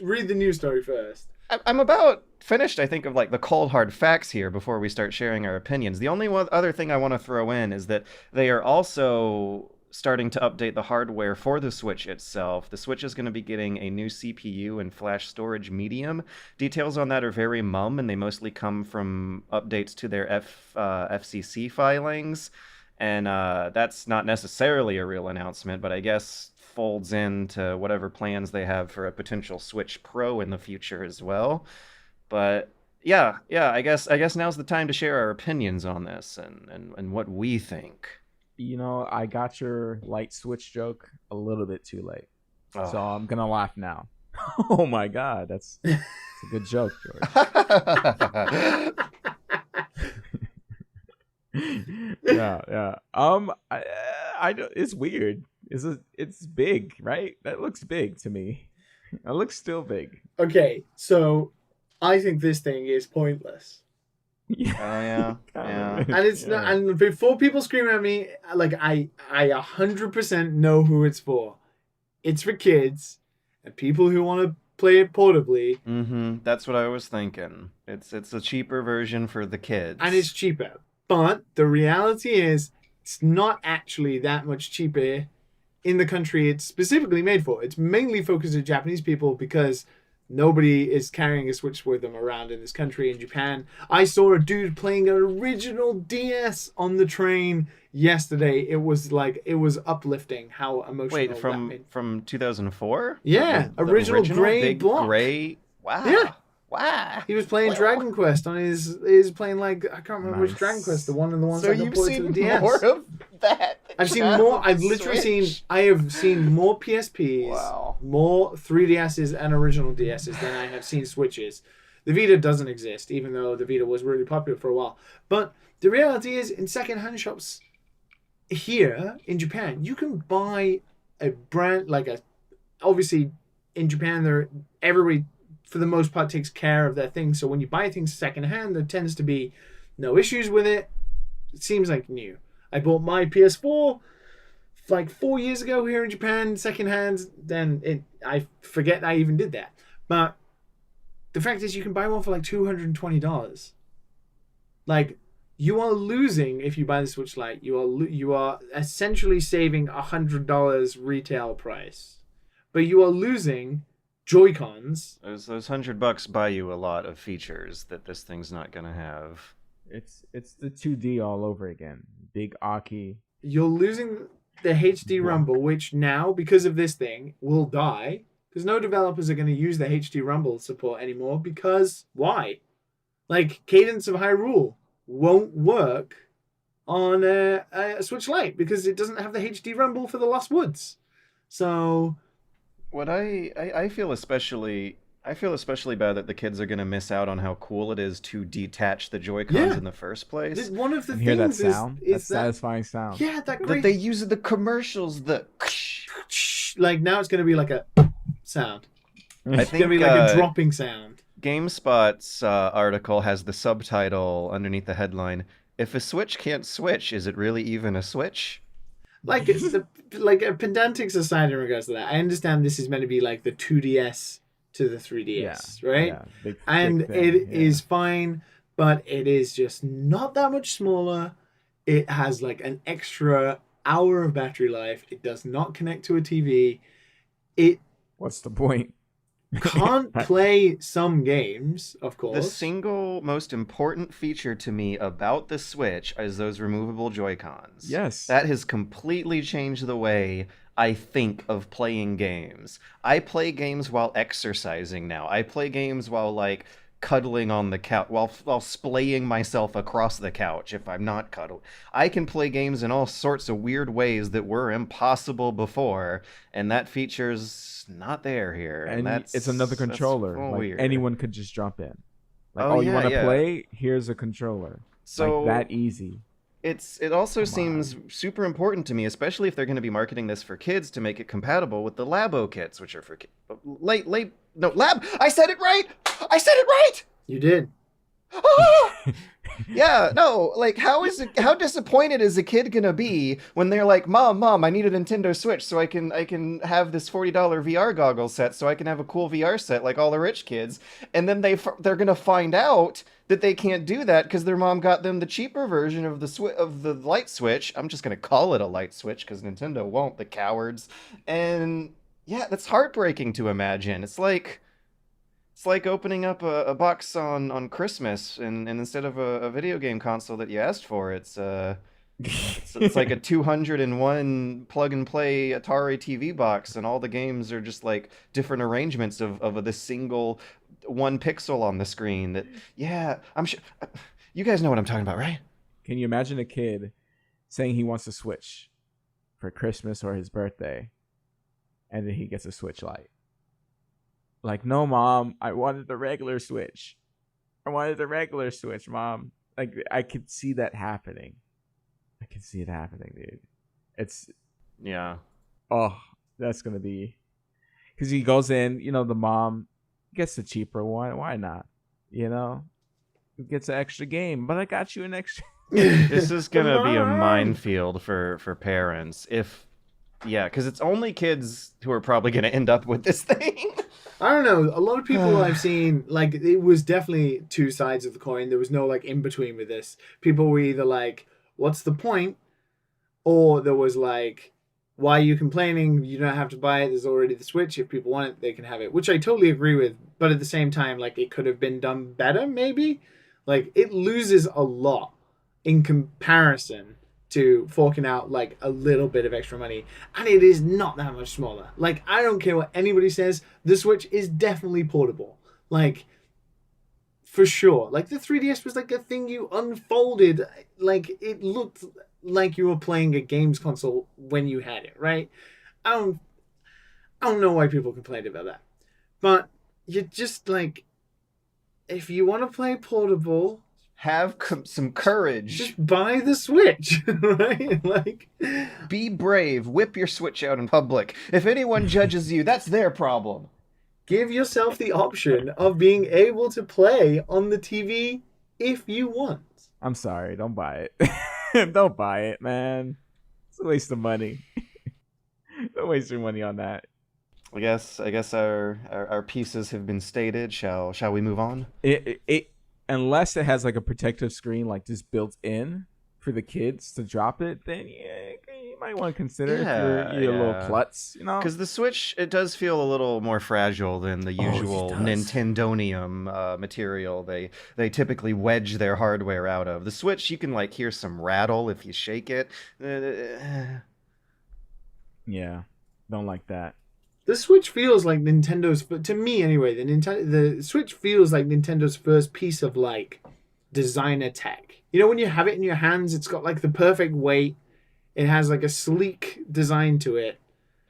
[SPEAKER 1] Read the news story first.
[SPEAKER 2] I'm about finished, I think, of like the cold hard facts here before we start sharing our opinions. The only other thing I want to throw in is that they are also starting to update the hardware for the Switch itself. The Switch is going to be getting a new CPU and flash storage medium. Details on that are very mum, and they mostly come from updates to their FCC filings. And that's not necessarily a real announcement, but I guess folds into whatever plans they have for a potential Switch Pro in the future as well. But yeah, I guess now's the time to share our opinions on this and what we think.
[SPEAKER 3] You know, I got your light Switch joke a little bit too late.
[SPEAKER 2] Oh.
[SPEAKER 3] So I'm going to laugh now. Oh my God. That's a good joke, George. Yeah. I it's weird. It's big, right? That looks big to me. It looks still big.
[SPEAKER 1] Okay, so I think this thing is pointless.
[SPEAKER 2] Yeah.
[SPEAKER 1] And it's not. And before people scream at me, like I 100% know who it's for. It's for kids and people who want to play it portably.
[SPEAKER 2] Mm-hmm. That's what I was thinking. It's a cheaper version for the kids.
[SPEAKER 1] And it's cheaper. But the reality is, it's not actually that much cheaper in the country it's specifically made for. It's mainly focused on Japanese people because nobody is carrying a Switch with them around in this country. In Japan, I saw a dude playing an original DS on the train yesterday. It was uplifting how emotional.
[SPEAKER 2] Wait,
[SPEAKER 1] that made.
[SPEAKER 2] from 2004?
[SPEAKER 1] Yeah,
[SPEAKER 2] The
[SPEAKER 1] original gray
[SPEAKER 2] big
[SPEAKER 1] block.
[SPEAKER 2] Gray. Wow.
[SPEAKER 1] Yeah.
[SPEAKER 2] Wow.
[SPEAKER 1] He was playing Dragon Quest on his playing like I can't remember which Dragon Quest, the ones
[SPEAKER 2] So
[SPEAKER 1] that got
[SPEAKER 2] you've
[SPEAKER 1] ported to the
[SPEAKER 2] seen
[SPEAKER 1] DS.
[SPEAKER 2] more of that.
[SPEAKER 1] I've seen more. I've literally seen. I have seen more PSPs,
[SPEAKER 2] Wow.
[SPEAKER 1] more 3DSs and original DSs than I have seen Switches. The Vita doesn't exist, even though the Vita was really popular for a while. But the reality is, in second-hand shops here in Japan, you can buy a brand obviously in Japan, everybody for the most part takes care of their things. So when you buy things second-hand, there tends to be no issues with it. It seems like new. I bought my PS4 like 4 years ago here in Japan, secondhand. Then I forget I even did that. But the fact is, you can buy one for like $220. Like, you are losing if you buy the Switch Lite. You are essentially saving $100 retail price, but you are losing Joy-Cons.
[SPEAKER 2] Those $100 buy you a lot of features that this thing's not gonna have.
[SPEAKER 3] It's the 2D all over again. Big Aki.
[SPEAKER 1] You're losing the HD Rumble, which now, because of this thing, will die. Because no developers are going to use the HD Rumble support anymore. Because why? Like, Cadence of Hyrule won't work on a Switch Lite because it doesn't have the HD Rumble for the Lost Woods. So,
[SPEAKER 2] What I feel especially bad that the kids are gonna miss out on how cool it is to detach the Joy-Cons in the first place.
[SPEAKER 1] one of the
[SPEAKER 3] And hear that
[SPEAKER 1] things
[SPEAKER 3] sound?
[SPEAKER 1] is
[SPEAKER 3] That satisfying sound.
[SPEAKER 1] yeah, that
[SPEAKER 2] That
[SPEAKER 1] great.
[SPEAKER 2] they use in the commercials.
[SPEAKER 1] Like, now it's going to be like a sound.
[SPEAKER 2] I
[SPEAKER 1] It's
[SPEAKER 2] think
[SPEAKER 1] going to be like a dropping sound.
[SPEAKER 2] GameSpot's article has the subtitle underneath the headline: "If a Switch can't switch, is it really even a Switch?"
[SPEAKER 1] Like, it's like a pedantic society in regards to that. I understand this is meant to be like the 2DS to the 3DS, right?
[SPEAKER 3] Yeah, big
[SPEAKER 1] And
[SPEAKER 3] thing,
[SPEAKER 1] it is fine, but it is just not that much smaller. It has like an extra hour of battery life. It does not connect to a TV. It
[SPEAKER 3] What's the point?
[SPEAKER 1] can't play some games, of
[SPEAKER 2] The
[SPEAKER 1] course.
[SPEAKER 2] single most important feature to me about the Switch is those removable Joy-Cons.
[SPEAKER 3] Yes.
[SPEAKER 2] That has completely changed the way I think of playing games. I play games while exercising now. I play games while, like, cuddling on the couch, while splaying myself across the couch if I'm not cuddling. I can play games in all sorts of weird ways that were impossible before, and that feature's not there here.
[SPEAKER 3] And
[SPEAKER 2] that's,
[SPEAKER 3] it's another controller.
[SPEAKER 2] That's
[SPEAKER 3] Like,
[SPEAKER 2] weird.
[SPEAKER 3] anyone could just jump in. Like,
[SPEAKER 2] Oh,
[SPEAKER 3] you
[SPEAKER 2] yeah,
[SPEAKER 3] want to
[SPEAKER 2] yeah.
[SPEAKER 3] play? Here's a controller.
[SPEAKER 2] So
[SPEAKER 3] like that easy.
[SPEAKER 2] it also seems super important to me, especially if they're going to be marketing this for kids, to make it compatible with the Labo kits, which are for kids. Lab. I said it right.
[SPEAKER 1] You did.
[SPEAKER 2] Ah! Yeah, no, like how disappointed is a kid gonna be when they're like, Mom, I need a Nintendo Switch so I can have this $40 VR goggle set so I can have a cool VR set like all the rich kids, and then they're gonna find out that they can't do that because their mom got them the cheaper version of the light switch. I'm just gonna call it a light switch because Nintendo won't, the cowards. And yeah, that's heartbreaking to imagine. It's like opening up a box on Christmas, and instead of a video game console that you asked for, it's like a 201 plug and play Atari TV box, and all the games are just like different arrangements of this single 1 pixel on the screen. That, yeah, I'm sure you guys know what I'm talking about, right?
[SPEAKER 3] Can you imagine a kid saying he wants a Switch for Christmas or his birthday, and then he gets a Switch Lite? Like, no, Mom, I wanted the regular Switch. I wanted the regular Switch, Mom. Like, I could see that happening. I can see it happening, dude. It's,
[SPEAKER 2] Yeah.
[SPEAKER 3] oh, that's going to be, because he goes in, the mom gets the cheaper one. Why not? He gets an extra game, but I got you an extra.
[SPEAKER 2] This is gonna be a minefield for parents because it's only kids who are probably gonna end up with this thing.
[SPEAKER 1] I don't know. A lot of people I've seen, like, it was definitely two sides of the coin. There was no, like, in between with this. People were either like, what's the point? Or there was like, why are you complaining? You don't have to buy it. There's already the Switch. If people want it, they can have it. Which I totally agree with. But at the same time, like, it could have been done better, maybe. Like, it loses a lot in comparison to forking out like a little bit of extra money, and it is not that much smaller. Like, I don't care what anybody says, the Switch is definitely portable, like, for sure. Like, the 3DS was like a thing you unfolded, like, it looked like you were playing a games console when you had it, right? I don't know why people complained about that, but you just, like, if you want to play portable,
[SPEAKER 2] have some courage.
[SPEAKER 1] Just buy the Switch, right? Like,
[SPEAKER 2] be brave. Whip your Switch out in public. If anyone judges you, that's their problem.
[SPEAKER 1] Give yourself the option of being able to play on the TV if you want.
[SPEAKER 3] I'm sorry, don't buy it. Don't buy it, man. It's a waste of money. Don't waste your money on that.
[SPEAKER 2] I guess our pieces have been stated. Shall we move on?
[SPEAKER 3] It unless it has like a protective screen, like just built in for the kids to drop it, then yeah, you might want to consider if you're a little klutz,
[SPEAKER 2] Because the Switch, it does feel a little more fragile than the usual Nintendonium material they typically wedge their hardware out of. The Switch, you can like hear some rattle if you shake it.
[SPEAKER 3] Yeah, don't like that.
[SPEAKER 1] The Switch feels like Nintendo's, to me anyway, the Switch feels like Nintendo's first piece of like designer tech. When you have it in your hands, it's got like the perfect weight. It has like a sleek design to it.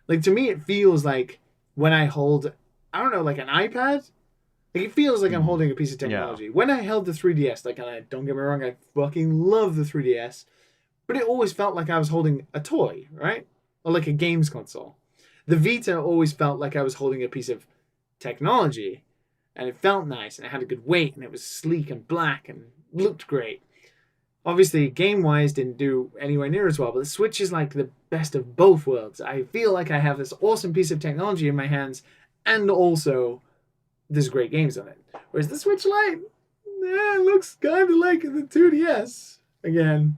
[SPEAKER 1] Like, to me, it feels like when I hold, I don't know, like an iPad. Like, it feels like I'm holding a piece of technology. Yeah. When I held the 3DS, like, and don't get me wrong, I fucking love the 3DS, but it always felt like I was holding a toy, right? Or like a games console. The Vita always felt like I was holding a piece of technology, and it felt nice, and it had a good weight, and it was sleek and black and looked great. Obviously, game-wise, didn't do anywhere near as well, but the Switch is like the best of both worlds. I feel like I have this awesome piece of technology in my hands, and also there's great games on it. Whereas the Switch Lite, it looks kind of like the 2DS again.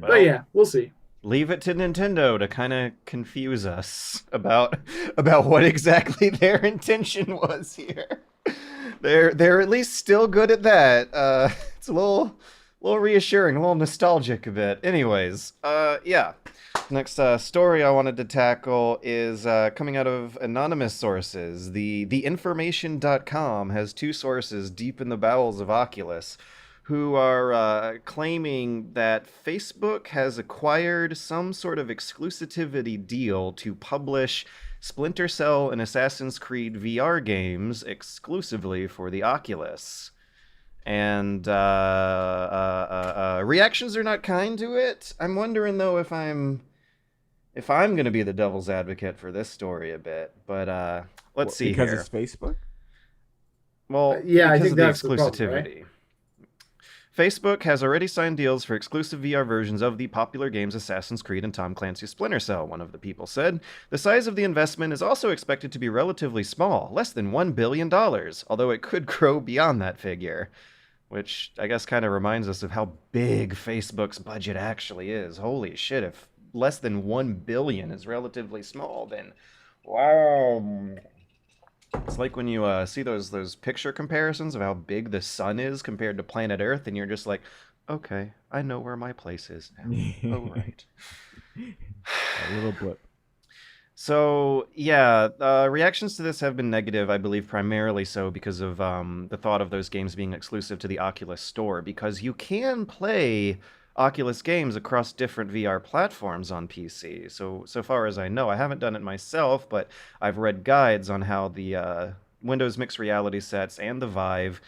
[SPEAKER 1] Well, but yeah, we'll see.
[SPEAKER 2] Leave it to Nintendo to kind of confuse us about what exactly their intention was here. They're at least still good at that. It's a little reassuring, a little nostalgic a bit. Anyways, yeah. Next story I wanted to tackle is coming out of anonymous sources. The information.com has two sources deep in the bowels of Oculus who are claiming that Facebook has acquired some sort of exclusivity deal to publish Splinter Cell and Assassin's Creed VR games exclusively for the Oculus. And reactions are not kind to it. I'm wondering, though, if I'm going to be the devil's advocate for this story a bit. But let's see
[SPEAKER 3] because
[SPEAKER 2] here.
[SPEAKER 3] It's Facebook?
[SPEAKER 2] Well,
[SPEAKER 1] yeah, I think
[SPEAKER 2] of
[SPEAKER 1] that's
[SPEAKER 2] the
[SPEAKER 1] exclusivity.
[SPEAKER 2] The problem, right? Facebook has already signed deals for exclusive VR versions of the popular games Assassin's Creed and Tom Clancy's Splinter Cell, one of the people said. The size of the investment is also expected to be relatively small, less than $1 billion, although it could grow beyond that figure. Which I guess kind of reminds us of how big Facebook's budget actually is. Holy shit, if less than 1 billion is relatively small, then wow. It's like when you see those picture comparisons of how big the sun is compared to planet Earth, and you're just like, okay, I know where my place is now. Oh, right.
[SPEAKER 3] A little blip.
[SPEAKER 2] So, yeah, reactions to this have been negative, I believe, primarily so because of the thought of those games being exclusive to the Oculus Store, because you can play Oculus games across different VR platforms on PC. So far as I know, I haven't done it myself, but I've read guides on how the Windows Mixed Reality sets and the Vive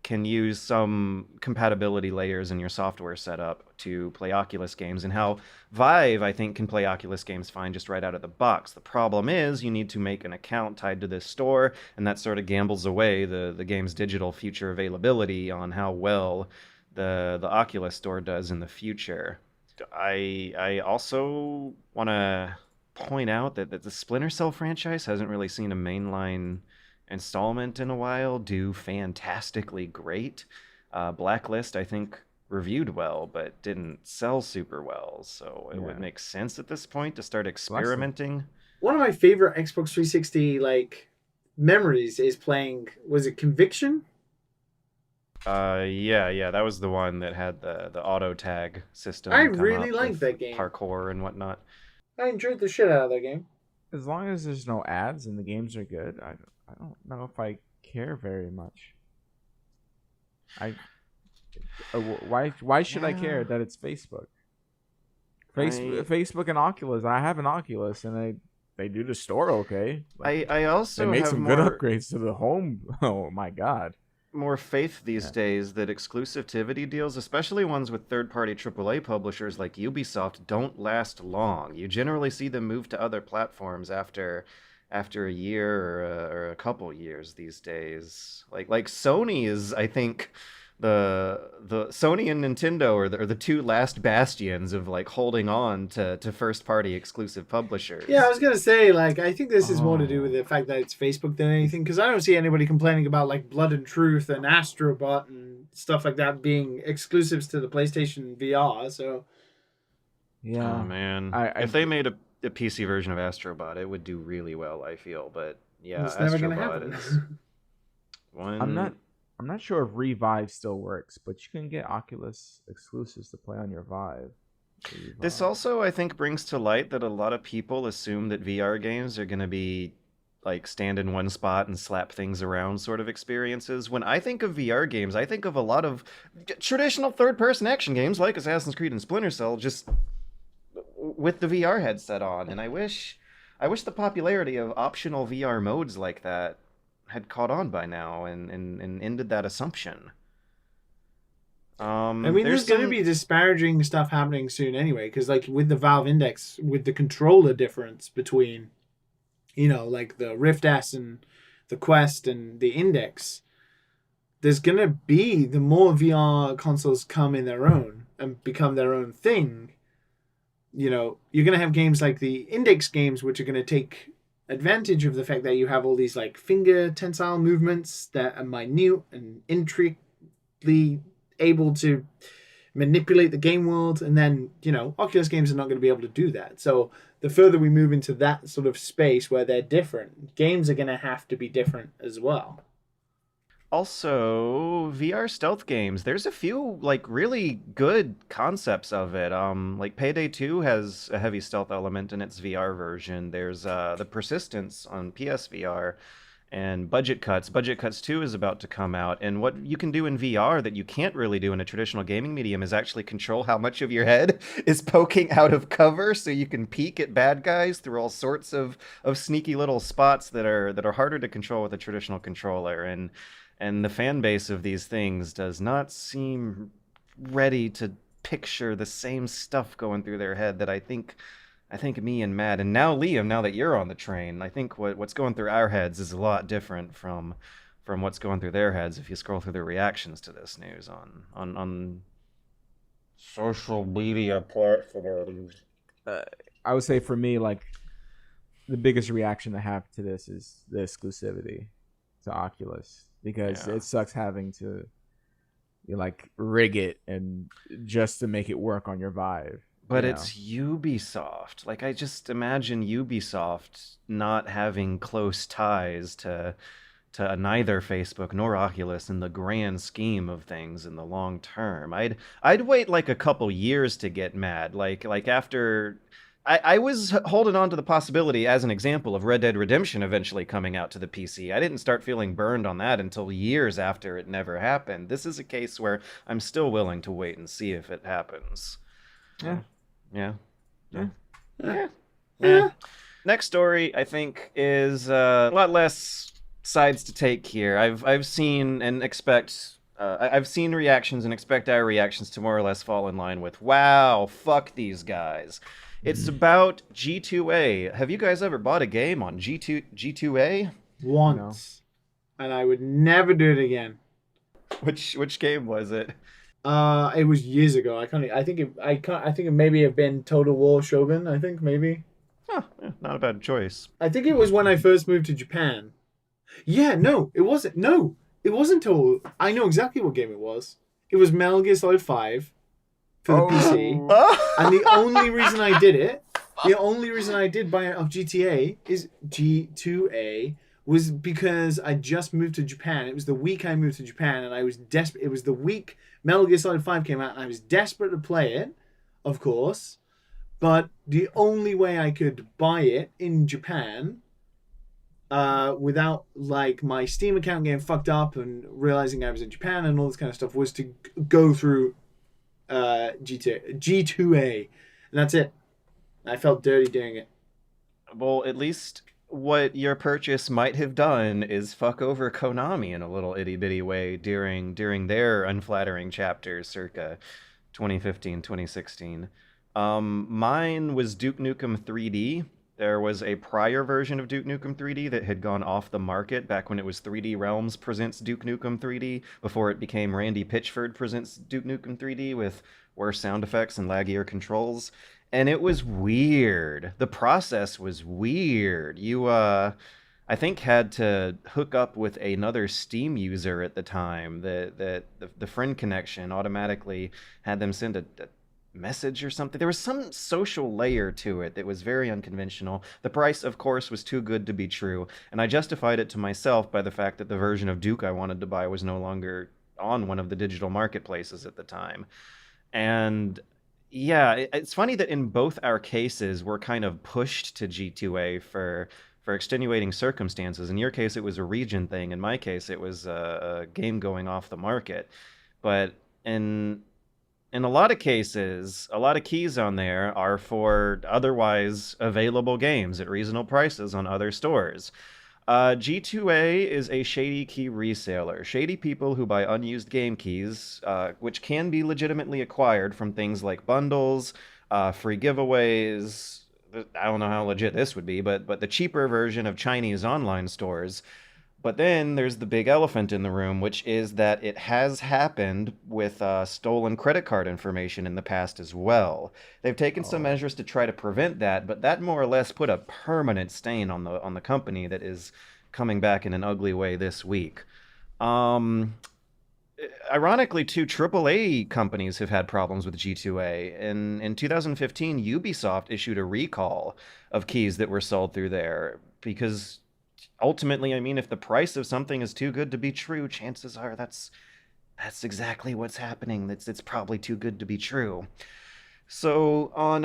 [SPEAKER 2] can use some compatibility layers in your software setup to play Oculus games, and how Vive, I think, can play Oculus games fine just right out of the box. The problem is you need to make an account tied to this store, and that sort of gambles away the game's digital future availability on how well the Oculus Store does in the future. I also want to point out that the Splinter Cell franchise hasn't really seen a mainline installment in a while do fantastically great. Blacklist, I think, reviewed well, but didn't sell super well, so it would make sense at this point to start experimenting.
[SPEAKER 1] One of my favorite Xbox 360 memories is playing, was it Conviction?
[SPEAKER 2] Yeah, that was the one that had the auto tag system.
[SPEAKER 1] I really liked that game.
[SPEAKER 2] Parkour and whatnot.
[SPEAKER 1] I enjoyed the shit out of that game.
[SPEAKER 3] As long as there's no ads and the games are good, I don't know if I care very much. Why should I care that it's Facebook? Facebook and Oculus. I have an Oculus, and they do the store okay.
[SPEAKER 2] I also
[SPEAKER 3] they made
[SPEAKER 2] have
[SPEAKER 3] some good upgrades to the home. Oh my god.
[SPEAKER 2] More faith these days that exclusivity deals, especially ones with third-party AAA publishers like Ubisoft, don't last long. You generally see them move to other platforms after a year or a couple years these days. Like Sony is, I think, the Sony and Nintendo are the two last bastions of holding on to first-party exclusive publishers.
[SPEAKER 1] Yeah, I was gonna say, I think this is more to do with the fact that it's Facebook than anything, because I don't see anybody complaining about Blood and Truth and Astrobot and stuff like that being exclusives to the PlayStation VR. So
[SPEAKER 3] yeah,
[SPEAKER 2] oh man, if they made a PC version of Astrobot, it would do really well, I feel. But yeah,
[SPEAKER 1] it's never gonna happen.
[SPEAKER 2] Is one.
[SPEAKER 3] I'm not sure if Revive still works, but you can get Oculus exclusives to play on your Vive.
[SPEAKER 2] This also, I think, brings to light that a lot of people assume that VR games are going to be stand in one spot and slap things around sort of experiences. When I think of VR games, I think of a lot of traditional third-person action games like Assassin's Creed and Splinter Cell, just with the VR headset on. And I wish the popularity of optional VR modes like that had caught on by now and ended that assumption.
[SPEAKER 1] There's going to be disparaging stuff happening soon anyway, because with the Valve Index, with the controller difference between, the Rift S and the Quest and the Index, there's going to be, the more VR consoles come in their own and become their own thing, you're going to have games like the Index games, which are going to take advantage of the fact that you have all these finger tensile movements that are minute and intricately able to manipulate the game world, and then Oculus games are not going to be able to do that. So the further we move into that sort of space where they're different, games are going to have to be different as well.
[SPEAKER 2] Also, VR stealth games. There's a few really good concepts of it. Payday 2 has a heavy stealth element in its VR version. There's the Persistence on PSVR, and Budget Cuts. Budget Cuts 2 is about to come out, and what you can do in VR that you can't really do in a traditional gaming medium is actually control how much of your head is poking out of cover, so you can peek at bad guys through all sorts of sneaky little spots that are harder to control with a traditional controller. And the fan base of these things does not seem ready to picture the same stuff going through their head that I think me and Matt, and now Liam, now that you're on the train, I think what's going through our heads is a lot different from from what's going through their heads if you scroll through their reactions to this news on social media platforms.
[SPEAKER 3] I would say for me, like, the biggest reaction I have to this is the exclusivity to Oculus, because it sucks having to like rig it and just to make it work on your Vive.
[SPEAKER 2] But it's Ubisoft. Like, I just imagine Ubisoft not having close ties to neither Facebook nor Oculus in the grand scheme of things in the long term. I'd wait like a couple years to get mad. Like after I was holding on to the possibility, as an example, of Red Dead Redemption eventually coming out to the PC. I didn't start feeling burned on that until years after it never happened. This is a case where I'm still willing to wait and see if it happens. Yeah. Next story, I think, is a lot less sides to take here. I've seen and expect I've seen reactions and expect our reactions to more or less fall in line with, wow, fuck these guys. It's about G2A. Have you guys ever bought a game on G2A?
[SPEAKER 1] Once. No. And I would never do it again.
[SPEAKER 2] Which game was it?
[SPEAKER 1] It was years ago. I think it maybe have been Total War Shogun. I think maybe.
[SPEAKER 2] Huh, yeah, not a bad choice.
[SPEAKER 1] I think it was when I first moved to Japan. Yeah, no, it wasn't. No, it wasn't Total. I know exactly what game it was. It was Metal Gear Solid 5 for the PC. And the only reason I did it, the only reason I did buy it of G2A was because I just moved to Japan. It was the week I moved to Japan, and I was desperate. It was the week Metal Gear Solid 5 came out, and I was desperate to play it, of course. But the only way I could buy it in Japan, without like my Steam account getting fucked up and realizing I was in Japan and all this kind of stuff, was to go through G2A, and that's it. I felt dirty doing it.
[SPEAKER 2] Well, at least what your purchase might have done is fuck over Konami in a little itty-bitty way during their unflattering chapters circa 2015, 2016. Mine was Duke Nukem 3D. There was a prior version of Duke Nukem 3D that had gone off the market back when it was 3D Realms Presents Duke Nukem 3D, before it became Randy Pitchford Presents Duke Nukem 3D with worse sound effects and laggier controls. And it was weird. The process was weird. You, I think, had to hook up with another Steam user at the time. The friend connection automatically had them send a message or something. There was some social layer to it that was very unconventional. The price, of course, was too good to be true, and I justified it to myself by the fact that the version of Duke I wanted to buy was no longer on one of the digital marketplaces at the time. And yeah, it's funny that in both our cases we're kind of pushed to G2A for extenuating circumstances. In your case, it was a region thing. In my case, it was a game going off the market. But in a lot of cases, a lot of keys on there are for otherwise available games at reasonable prices on other stores. G2A is a shady key reseller. Shady people who buy unused game keys, which can be legitimately acquired from things like bundles, free giveaways. I don't know how legit this would be, but the cheaper version of Chinese online stores. But then there's the big elephant in the room, which is that it has happened with stolen credit card information in the past as well. They've taken some measures to try to prevent that, but that more or less put a permanent stain on the company that is coming back in an ugly way this week. Ironically, too, AAA companies have had problems with G2A. In 2015, Ubisoft issued a recall of keys that were sold through there because ultimately, I mean, if the price of something is too good to be true, chances are that's exactly what's happening. It's probably too good to be true. So on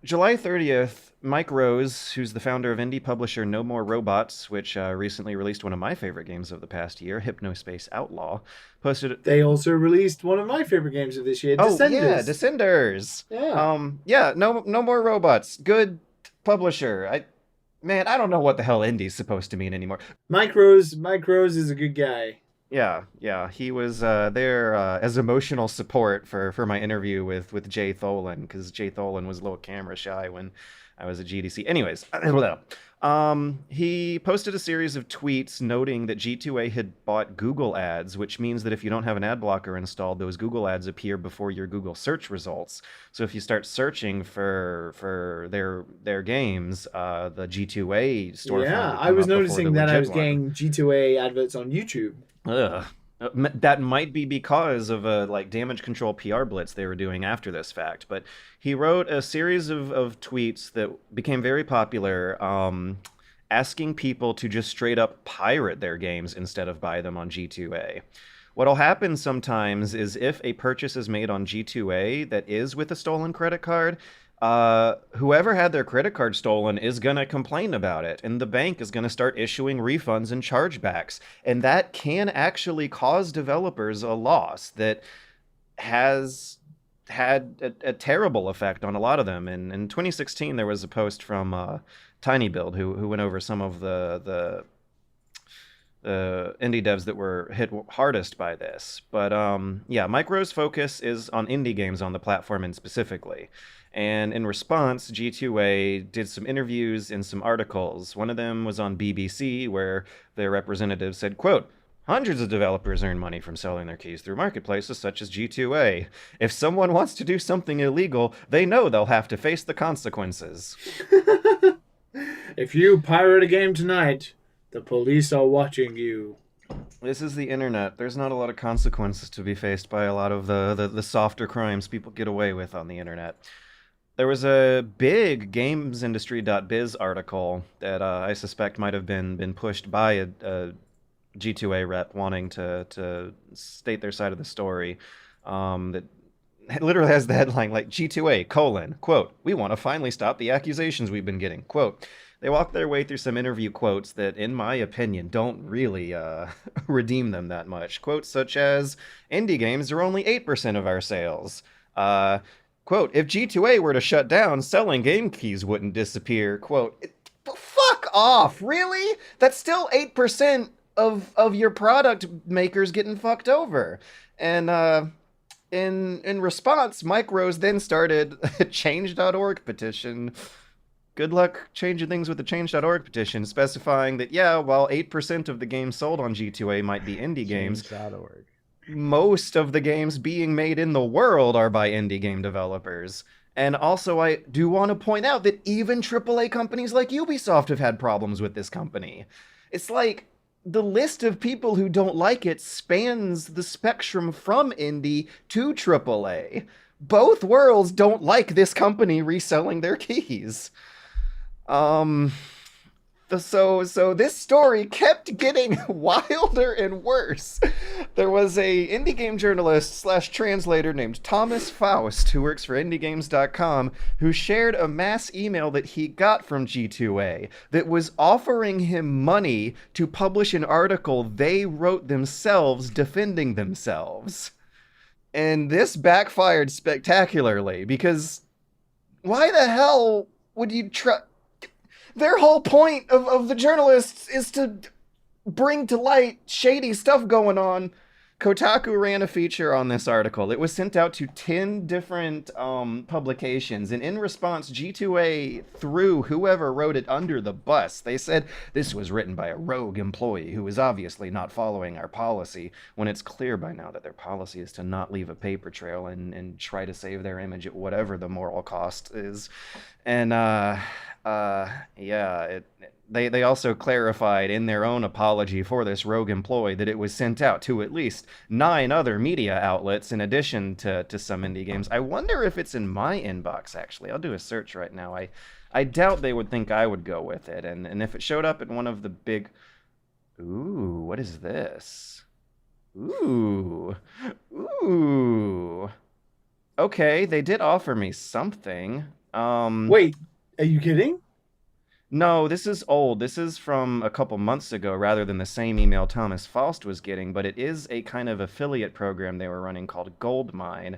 [SPEAKER 2] July 30th, Mike Rose, who's the founder of indie publisher No More Robots, which recently released one of my favorite games of the past year, Hypnospace Outlaw, posted...
[SPEAKER 1] They also released one of my favorite games of this year, Descenders.
[SPEAKER 2] Oh, yeah, Descenders.
[SPEAKER 1] Yeah.
[SPEAKER 2] No More Robots. Good publisher. Man, I don't know what the hell indie's supposed to mean anymore.
[SPEAKER 1] Mike Rose is a good guy.
[SPEAKER 2] Yeah. He was there as emotional support for my interview with Jay Tholen, because Jay Tholen was a little camera shy when I was at GDC. Anyways, He posted a series of tweets noting that G2A had bought Google Ads, which means that if you don't have an ad blocker installed, those Google Ads appear before your Google search results. So if you start searching for their games, the G2A storefront.
[SPEAKER 1] Yeah,
[SPEAKER 2] will
[SPEAKER 1] I
[SPEAKER 2] come
[SPEAKER 1] was
[SPEAKER 2] up before
[SPEAKER 1] noticing
[SPEAKER 2] the
[SPEAKER 1] that I
[SPEAKER 2] legit
[SPEAKER 1] was
[SPEAKER 2] one.
[SPEAKER 1] getting G2A adverts on YouTube.
[SPEAKER 2] Ugh. That might be because of a damage control PR blitz they were doing after this fact. But he wrote a series of tweets that became very popular, asking people to just straight up pirate their games instead of buy them on G2A. What'll happen sometimes is if a purchase is made on G2A that is with a stolen credit card, whoever had their credit card stolen is going to complain about it, and the bank is going to start issuing refunds and chargebacks, and that can actually cause developers a loss that has had a terrible effect on a lot of them. And in 2016, there was a post from TinyBuild who went over some of the indie devs that were hit hardest by this. But yeah, Micro's focus is on indie games on the platform and specifically. And in response, G2A did some interviews and some articles. One of them was on BBC, where their representative said, quote, "Hundreds of developers earn money from selling their keys through marketplaces such as G2A. If someone wants to do something illegal, they know they'll have to face the consequences."
[SPEAKER 1] If you pirate a game tonight, the police are watching you.
[SPEAKER 2] This is the internet. There's not a lot of consequences to be faced by a lot of the softer crimes people get away with on the internet. There was a big gamesindustry.biz article that I suspect might have been pushed by a G2A rep wanting to state their side of the story. That literally has the headline like G2A, quote, "We want to finally stop the accusations we've been getting," quote. They walk their way through some interview quotes that, in my opinion, don't really redeem them that much. Quotes such as, "Indie games are only 8% of our sales." Quote, "If G2A were to shut down, selling game keys wouldn't disappear." Quote, "Fuck off, really? That's still 8% of your product makers getting fucked over." And in response, Micros then started a change.org petition. Good luck changing things with the change.org petition, specifying that, yeah, while 8% of the games sold on G2A might be indie games,
[SPEAKER 3] Change.org.
[SPEAKER 2] most of the games being made in the world are by indie game developers. And also, I do want to point out that even AAA companies like Ubisoft have had problems with this company. It's like the list of people who don't like it spans the spectrum from indie to AAA. Both worlds don't like this company reselling their keys. So this story kept getting wilder and worse. There was a indie game journalist / translator named Thomas Faust, who works for indiegames.com, who shared a mass email that he got from G2A that was offering him money to publish an article they wrote themselves defending themselves. And this backfired spectacularly, because why the hell would you try... Their whole point of the journalists is to bring to light shady stuff going on. Kotaku ran a feature on this article. It was sent out to 10 different publications, and in response, G2A threw whoever wrote it under the bus. They said this was written by a rogue employee who is obviously not following our policy, when it's clear by now that their policy is to not leave a paper trail and try to save their image at whatever the moral cost is. And they also clarified in their own apology for this rogue employee that it was sent out to at least 9 other media outlets in addition to some indie games. I wonder if it's in my inbox, actually. I'll do a search right now. I doubt they would think I would go with it. And if it showed up in one of the big... Ooh, what is this? Ooh. Okay, they did offer me something.
[SPEAKER 1] Wait, are you kidding?
[SPEAKER 2] No, this is old. This is from a couple months ago rather than the same email Thomas Faust was getting, but it is a kind of affiliate program they were running called Goldmine.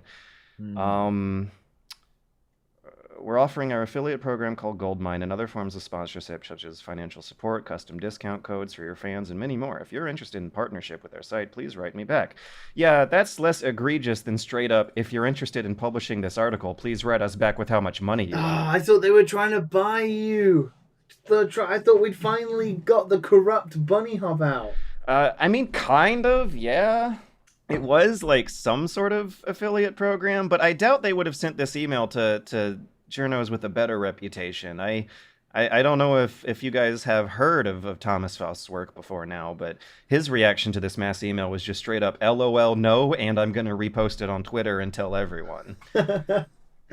[SPEAKER 2] We're offering our affiliate program called Goldmine and other forms of sponsorship, such as financial support, custom discount codes for your fans, and many more. If you're interested in partnership with our site, please write me back. Yeah, that's less egregious than straight up, if you're interested in publishing this article, please write us back with how much money you want.
[SPEAKER 1] I thought they were trying to buy you. I thought we'd finally got the corrupt bunny hop out.
[SPEAKER 2] I mean, kind of, yeah. It was like some sort of affiliate program, but I doubt they would have sent this email to journos with a better reputation. I don't know if you guys have heard of Thomas Faust's work before now, but his reaction to this mass email was just straight up LOL no, and I'm going to repost it on Twitter and tell everyone.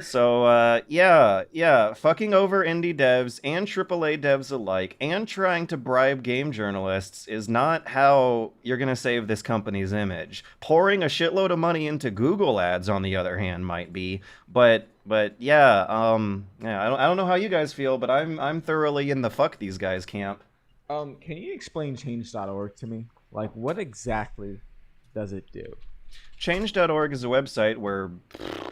[SPEAKER 2] So, yeah, fucking over indie devs and AAA devs alike and trying to bribe game journalists is not how you're going to save this company's image. Pouring a shitload of money into Google ads, on the other hand, might be, but yeah, I don't know how you guys feel, but I'm thoroughly in the fuck these guys camp.
[SPEAKER 3] Can you explain change.org to me? Like, what exactly does it do?
[SPEAKER 2] Change.org is a website where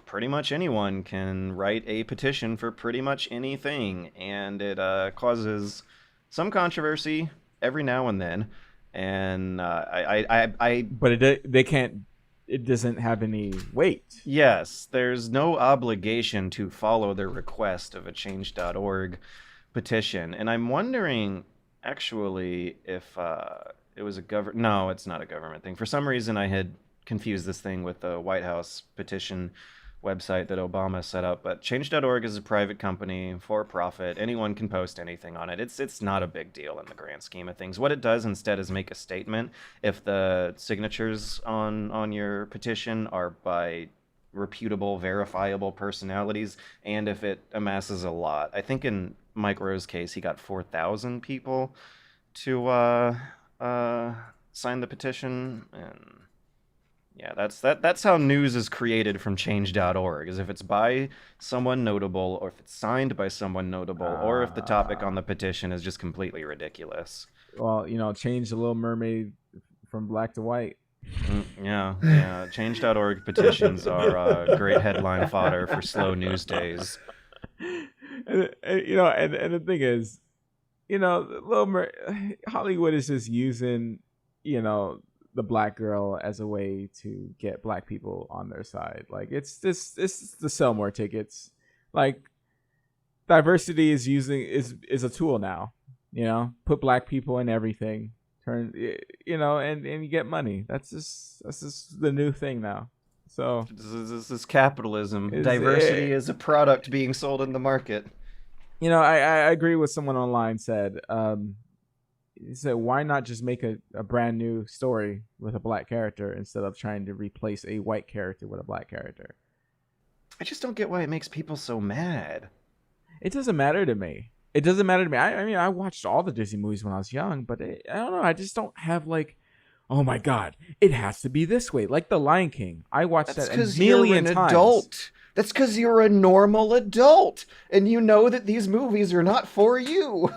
[SPEAKER 2] pretty much anyone can write a petition for pretty much anything, and it causes some controversy every now and then. And
[SPEAKER 3] but they can't. It doesn't have any weight.
[SPEAKER 2] Yes, there's no obligation to follow the request of a Change.org petition, and I'm wondering actually if it was a government. No, it's not a government thing. For some reason, I had confuse this thing with the White House petition website that Obama set up, but Change.org is a private company, for profit. Anyone can post anything on it. It's not a big deal in the grand scheme of things. What it does instead is make a statement. If the signatures on your petition are by reputable, verifiable personalities, and if it amasses a lot. I think in Mike Rowe's case, he got 4,000 people to sign the petition, and yeah, that's how news is created from Change.org, is if it's by someone notable, or if it's signed by someone notable, or if the topic on the petition is just completely ridiculous.
[SPEAKER 3] Well, change the Little Mermaid from black to white.
[SPEAKER 2] Yeah. Change.org petitions are great headline fodder for slow news days.
[SPEAKER 3] And the thing is, Hollywood is just using, the black girl as a way to get black people on their side. Like, it's to sell more tickets. Like, diversity is a tool now. Put black people in everything. And you get money. That's just the new thing now. So
[SPEAKER 2] this is capitalism. Diversity is a product being sold in the market.
[SPEAKER 3] I agree with someone online said. He said, why not just make a brand new story with a black character instead of trying to replace a white character with a black character?
[SPEAKER 2] I just don't get why it makes people so mad.
[SPEAKER 3] It doesn't matter to me. I mean, I watched all the Disney movies when I was young, but I don't know. I just don't have like, oh my God, it has to be this way. Like The Lion King. I watched that a million times.
[SPEAKER 2] Adult. That's because you're a normal adult, and you know that these movies are not for you.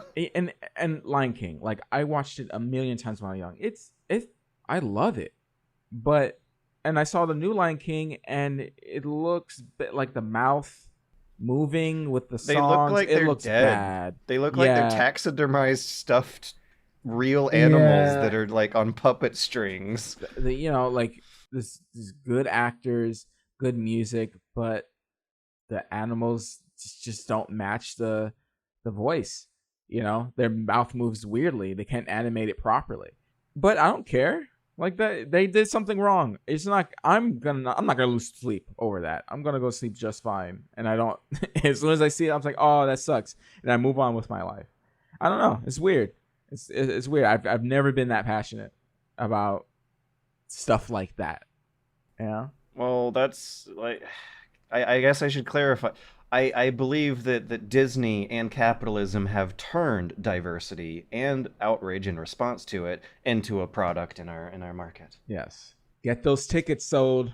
[SPEAKER 3] And Lion King, like, I watched it a million times when I was young. I love it, and I saw the new Lion King, and it looks like the mouth moving with the songs.
[SPEAKER 2] They look like
[SPEAKER 3] it looks
[SPEAKER 2] dead.
[SPEAKER 3] Bad.
[SPEAKER 2] They look like they're taxidermized, stuffed, real animals that are like on puppet strings.
[SPEAKER 3] Like this good actors, good music, but the animals just don't match the voice. Their mouth moves weirdly. They can't animate it properly. But I don't care. Like, that they did something wrong. It's not. I'm not gonna lose sleep over that. I'm gonna go sleep just fine. And I don't. As soon as I see it, I'm like, oh, that sucks, and I move on with my life. I don't know. It's weird. It's weird. I've never been that passionate about stuff like that.
[SPEAKER 2] Well, that's like, I guess I should clarify. I believe that Disney and capitalism have turned diversity and outrage in response to it into a product in our market.
[SPEAKER 3] Yes. Get those tickets sold.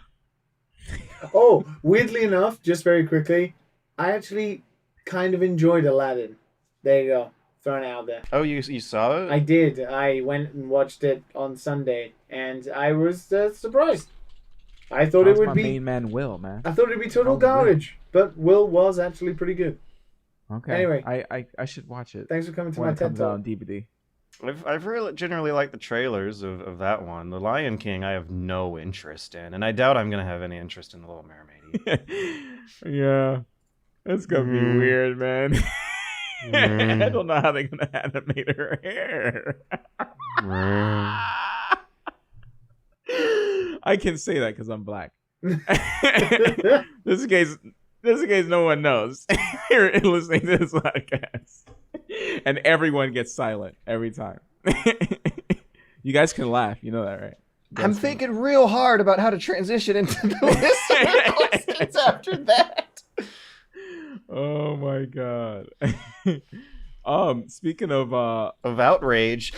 [SPEAKER 1] Oh, weirdly enough, just very quickly, I actually kind of enjoyed Aladdin. There you go. Throwing it out there.
[SPEAKER 2] Oh, you saw it?
[SPEAKER 1] I did. I went and watched it on Sunday, and I was surprised. I thought it would be
[SPEAKER 3] main man Will, man.
[SPEAKER 1] I thought it'd be total garbage, but Will was actually pretty good.
[SPEAKER 3] Okay.
[SPEAKER 1] Anyway,
[SPEAKER 3] I should watch it.
[SPEAKER 1] Thanks for coming to
[SPEAKER 3] when
[SPEAKER 1] my
[SPEAKER 3] it
[SPEAKER 1] TED
[SPEAKER 3] comes
[SPEAKER 1] Talk.
[SPEAKER 3] out on DVD.
[SPEAKER 2] I've really generally liked the trailers of that one. The Lion King, I have no interest in, and I doubt I'm gonna have any interest in the Little Mermaid.
[SPEAKER 3] Yeah, it's gonna be weird, man. I don't know how they're gonna animate her hair. I can say that because I'm black. This case, no one knows. You're listening to this podcast, and everyone gets silent every time. You guys can laugh. You know that, right?
[SPEAKER 2] I'm thinking real hard about how to transition into the listener questions after that.
[SPEAKER 3] Oh my god. Speaking of
[SPEAKER 2] outrage.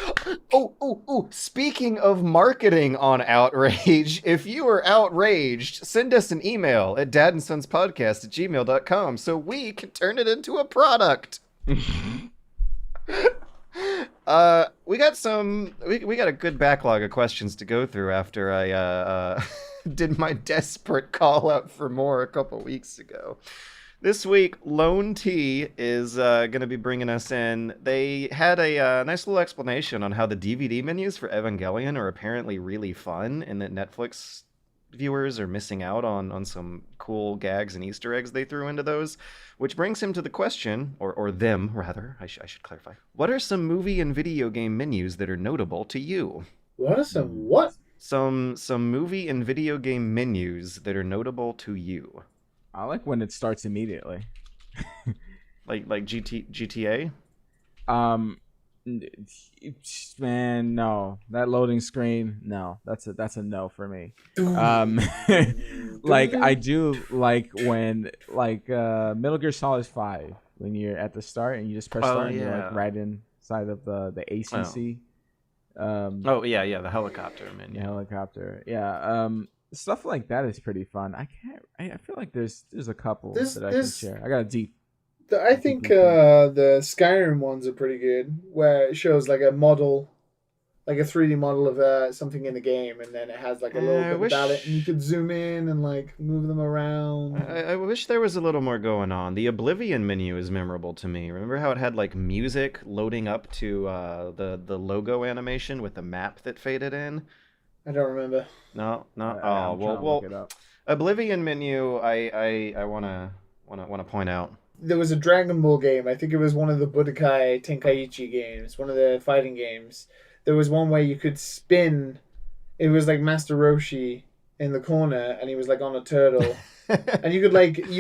[SPEAKER 2] Speaking of marketing on outrage, if you are outraged, send us an email at dadandsonspodcast@gmail.com so we can turn it into a product. We got a good backlog of questions to go through after I did my desperate call out for more a couple weeks ago. This week, Lone T is going to be bringing us in. They had a nice little explanation on how the DVD menus for Evangelion are apparently really fun, and that Netflix viewers are missing out on some cool gags and Easter eggs they threw into those, which brings him to the question, or them rather, I should clarify. What are some movie and video game menus that are notable to you?
[SPEAKER 1] What are some what?
[SPEAKER 2] Some movie and video game menus that are notable to you.
[SPEAKER 3] I like when it starts immediately.
[SPEAKER 2] like GTA?
[SPEAKER 3] Man, no. That loading screen, no. That's a no for me. Like I do like when Metal Gear Solid 5 when you're at the start and you just press start and you're like right inside of the ACC.
[SPEAKER 2] The helicopter menu.
[SPEAKER 3] Helicopter. Yeah. Stuff like that is pretty fun. I feel like there's a couple that I can share. I got a deep.
[SPEAKER 1] I think the Skyrim ones are pretty good, where it shows like a model, like a 3D model of something in the game, and then it has like a little bit about it, and you could zoom in and like move them around.
[SPEAKER 2] I wish there was a little more going on. The Oblivion menu is memorable to me. Remember how it had like music loading up to the logo animation with the map that faded in?
[SPEAKER 1] I don't remember.
[SPEAKER 2] No. Well. Oblivion menu. I wanna point out.
[SPEAKER 1] There was a Dragon Ball game. I think it was one of the Budokai Tenkaichi games, one of the fighting games. There was one where you could spin. It was like Master Roshi in the corner, and he was like on a turtle, and you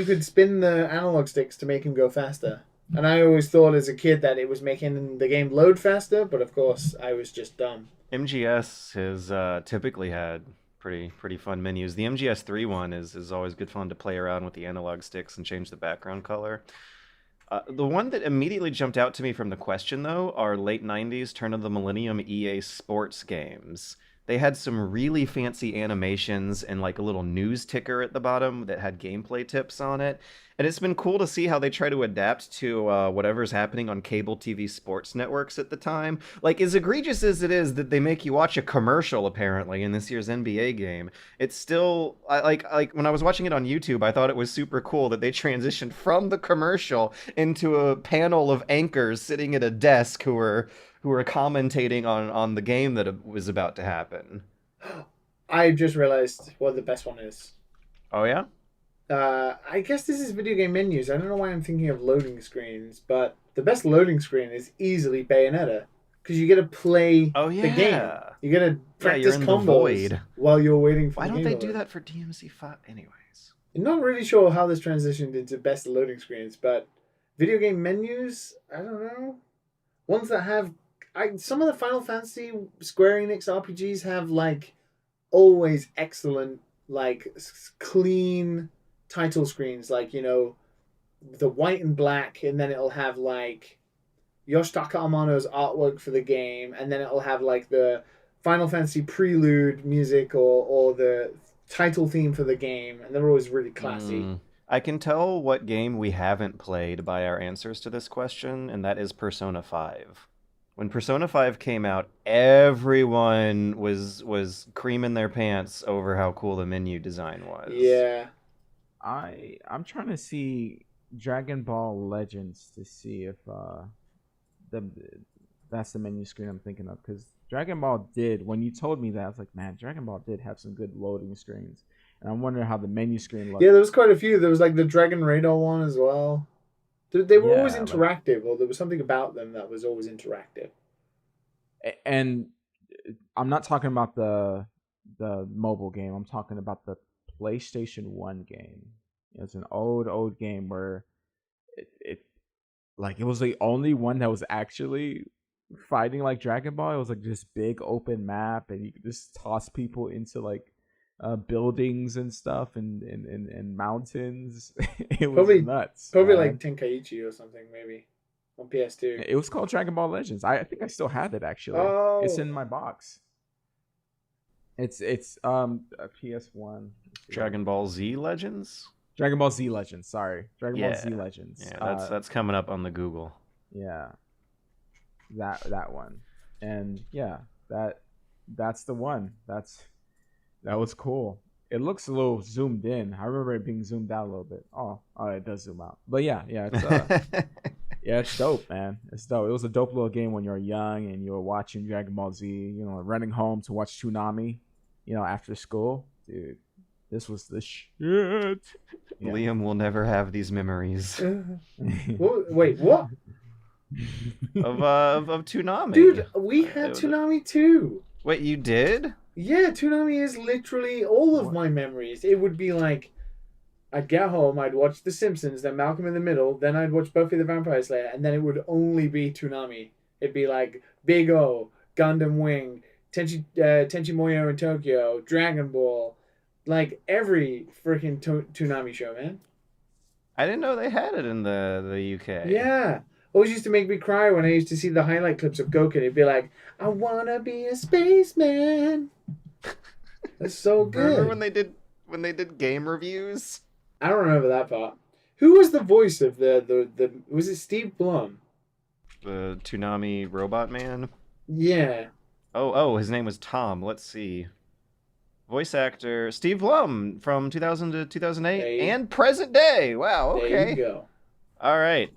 [SPEAKER 1] could spin the analog sticks to make him go faster. And I always thought as a kid that it was making the game load faster, but of course I was just dumb.
[SPEAKER 2] MGS has typically had pretty fun menus. The MGS3 one is always good fun to play around with the analog sticks and change the background color. The one that immediately jumped out to me from the question, though, are late 90s, turn of the millennium EA sports games. They had some really fancy animations and like a little news ticker at the bottom that had gameplay tips on it. And it's been cool to see how they try to adapt to whatever's happening on cable TV sports networks at the time. Like, as egregious as it is that they make you watch a commercial, apparently, in this year's NBA game, it's still, like when I was watching it on YouTube, I thought it was super cool that they transitioned from the commercial into a panel of anchors sitting at a desk who were commentating on the game that was about to happen.
[SPEAKER 1] I just realized what the best one is.
[SPEAKER 2] Oh, yeah?
[SPEAKER 1] I guess this is video game menus. I don't know why I'm thinking of loading screens, but the best loading screen is easily Bayonetta. Because you get to play the game. You get to practice combos while you're waiting for the game.
[SPEAKER 2] Why don't they do that for DMC5 anyways?
[SPEAKER 1] I'm not really sure how this transitioned into best loading screens, but video game menus, I don't know. Ones that have... some of the Final Fantasy Square Enix RPGs have like always excellent, like clean title screens, like, you know, the white and black, and then it'll have like Yoshitaka Amano's artwork for the game, and then it'll have like the Final Fantasy prelude music or the title theme for the game, and they're always really classy.
[SPEAKER 2] I can tell what game we haven't played by our answers to this question, and that is Persona 5. When Persona 5 came out, everyone was creaming their pants over how cool the menu design was.
[SPEAKER 1] Yeah.
[SPEAKER 3] I'm trying to see Dragon Ball Legends to see if that's the menu screen I'm thinking of, because Dragon Ball did, when you told me that, I was like, man, Dragon Ball did have some good loading screens. And I'm wondering how the menu screen looked.
[SPEAKER 1] Yeah, there was quite a few. There was like the Dragon Radar one as well. They were always
[SPEAKER 3] Yeah, like,
[SPEAKER 1] interactive, or there was something about them that was always interactive.
[SPEAKER 3] and I'm not talking about the mobile game. I'm talking about the PlayStation 1 game. It's an old game where it like it was the only one that was actually fighting like Dragon Ball. It was like this big open map, and you could just toss people into like buildings and stuff and mountains. It was
[SPEAKER 1] Probably,
[SPEAKER 3] nuts,
[SPEAKER 1] probably like
[SPEAKER 3] man.
[SPEAKER 1] Tenkaichi or something, maybe on PS2.
[SPEAKER 3] It was called Dragon Ball Legends. I think I still have it actually. It's
[SPEAKER 1] Oh,
[SPEAKER 3] in my box. It's a PS1.
[SPEAKER 2] Dragon Ball Z Legends.
[SPEAKER 3] Dragon Ball Z Legends. Sorry, Dragon Ball
[SPEAKER 2] Yeah,
[SPEAKER 3] Z Legends.
[SPEAKER 2] yeah, that's coming up on the Google.
[SPEAKER 3] Yeah, that one, and yeah, that's the one. That was cool. It looks a little zoomed in. I remember it being zoomed out a little bit. Oh, it does zoom out. But yeah, it's yeah, it's dope, man. It's dope. It was a dope little game when you were young and you were watching Dragon Ball Z. You know, running home to watch Toonami. You know, after school, dude. This was the shit. Yeah.
[SPEAKER 2] Liam will never have these memories
[SPEAKER 1] wait, what?
[SPEAKER 2] of Toonami.
[SPEAKER 1] Dude, we had Toonami too.
[SPEAKER 2] Wait, you did?
[SPEAKER 1] Yeah, Toonami is literally all of my memories. It would be like, I'd get home, I'd watch The Simpsons, then Malcolm in the Middle, then I'd watch Buffy the Vampire Slayer, and then it would only be Toonami. It'd be like Big O, Gundam Wing, Tenchi Muyo in Tokyo, Dragon Ball, like every freaking Toonami show, man.
[SPEAKER 2] I didn't know they had it in the UK.
[SPEAKER 1] Yeah. Always used to make me cry when I used to see the highlight clips of Goku. It'd be like, I wanna be a spaceman. That's so good.
[SPEAKER 2] Remember when they did game reviews?
[SPEAKER 1] I don't remember that part. Who was the voice of the was it Steve Blum?
[SPEAKER 2] The Toonami robot man?
[SPEAKER 1] Yeah.
[SPEAKER 2] Oh, his name was Tom. Let's see. Voice actor Steve Blum from 2000 to 2008 and present day. Wow, okay.
[SPEAKER 1] There you go.
[SPEAKER 2] All right.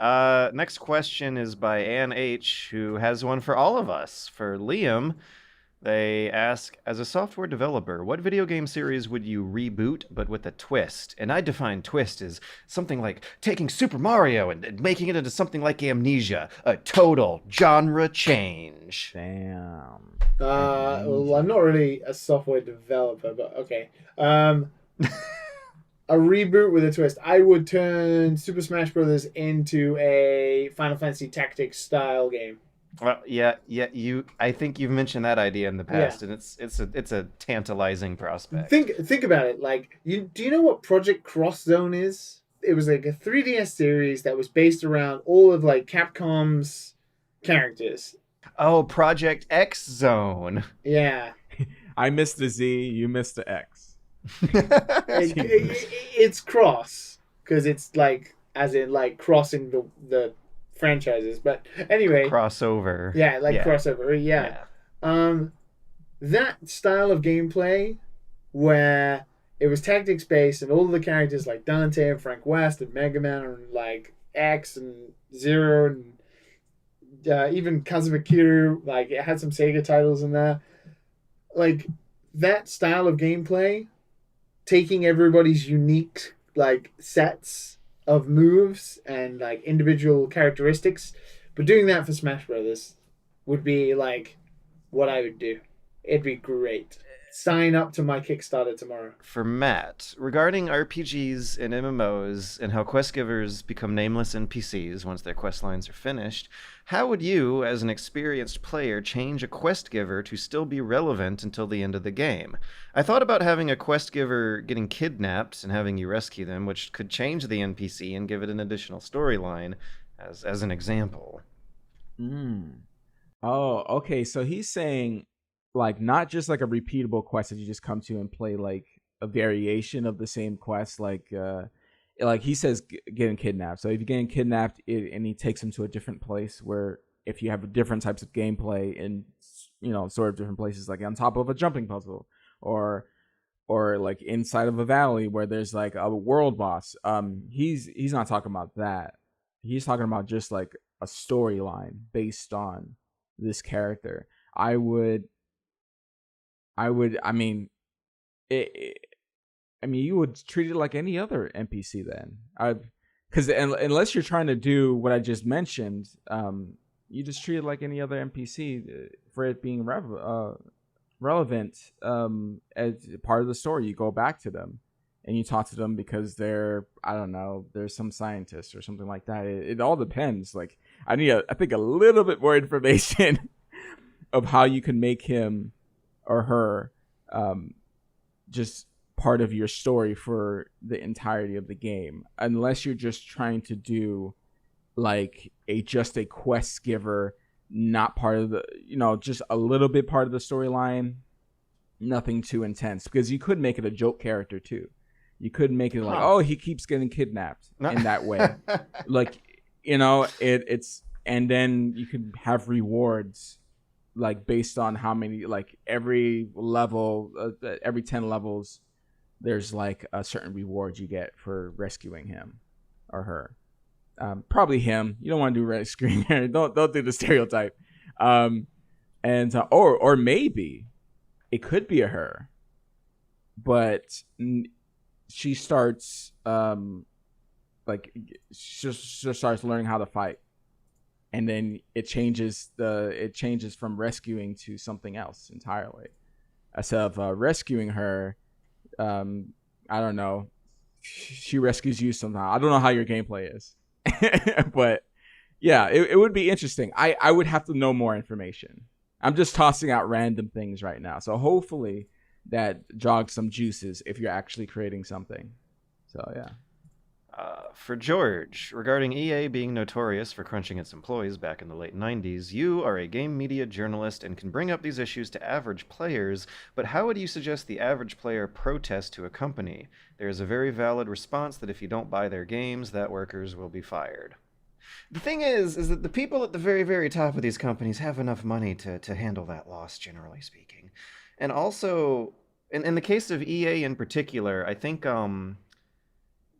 [SPEAKER 2] Next question is by Ann H, who has one for all of us. For Liam, they ask, as a software developer, what video game series would you reboot but with a twist? And I define twist as something like taking Super Mario and making it into something like Amnesia, a total genre change.
[SPEAKER 3] Damn.
[SPEAKER 1] Well, I'm not really a software developer, but okay. A reboot with a twist. I would turn Super Smash Bros. Into a Final Fantasy Tactics style game.
[SPEAKER 2] Well, yeah. I think you've mentioned that idea in the past, and it's a tantalizing prospect.
[SPEAKER 1] Think about it. Like, do you know what Project Cross Zone is? It was like a 3DS series that was based around all of like Capcom's characters.
[SPEAKER 2] Oh, Project X Zone.
[SPEAKER 1] Yeah.
[SPEAKER 3] I missed the Z. You missed the X.
[SPEAKER 1] It's cross because it's like as in like crossing the franchises, but anyway,
[SPEAKER 2] crossover.
[SPEAKER 1] Yeah, crossover. Yeah. That style of gameplay where it was tactics based and all the characters like Dante and Frank West and Mega Man and like X and Zero and even Kazuma Kiryu, like it had some Sega titles in there. Like that style of gameplay, taking everybody's unique like sets of moves and like individual characteristics, but doing that for Smash Brothers would be like what I would do. It'd be great. Sign up to my Kickstarter tomorrow.
[SPEAKER 2] For Matt, regarding RPGs and MMOs and how quest givers become nameless NPCs once their quest lines are finished, how would you, as an experienced player, change a quest giver to still be relevant until the end of the game? I thought about having a quest giver getting kidnapped and having you rescue them, which could change the NPC and give it an additional storyline, as an example.
[SPEAKER 3] Oh, okay. So he's saying, like, not just like a repeatable quest that you just come to and play like a variation of the same quest, like he says getting kidnapped. So if you're getting kidnapped and he takes him to a different place where if you have different types of gameplay in, you know, sort of different places, like on top of a jumping puzzle or like inside of a valley where there's like a world boss. He's not talking about that. He's talking about just like a storyline based on this character. I mean, you would treat it like any other NPC then. because unless you're trying to do what I just mentioned, you just treat it like any other NPC for it being relevant as part of the story. You go back to them and you talk to them because they're, I don't know, there's some scientist or something like that. It all depends. Like I think a little bit more information of how you can make him or her just part of your story for the entirety of the game, unless you're just trying to do like just a quest giver, not part of the, just a little bit part of the storyline, nothing too intense, because you could make it a joke character too. You could make it like, oh, he keeps getting kidnapped in that way. Like, it's, and then you could have rewards like based on how many, like every level, every 10 levels, there's like a certain reward you get for rescuing him or her. Probably him. You don't want to do rescuing her. Don't do the stereotype. And or maybe it could be a her, but she starts like she starts learning how to fight, and then it changes from rescuing to something else entirely. Instead of rescuing her, I don't know, she rescues you somehow. I don't know how your gameplay is. But yeah, it would be interesting. I would have to know more information. I'm just tossing out random things right now, so hopefully that jogs some juices if you're actually creating something. So yeah.
[SPEAKER 2] For George, regarding EA being notorious for crunching its employees back in the late 90s, you are a game media journalist and can bring up these issues to average players, but how would you suggest the average player protest to a company? There is a very valid response that if you don't buy their games, that workers will be fired. The thing is that the people at the very, very top of these companies have enough money to handle that loss, generally speaking. And also, in the case of EA in particular, I think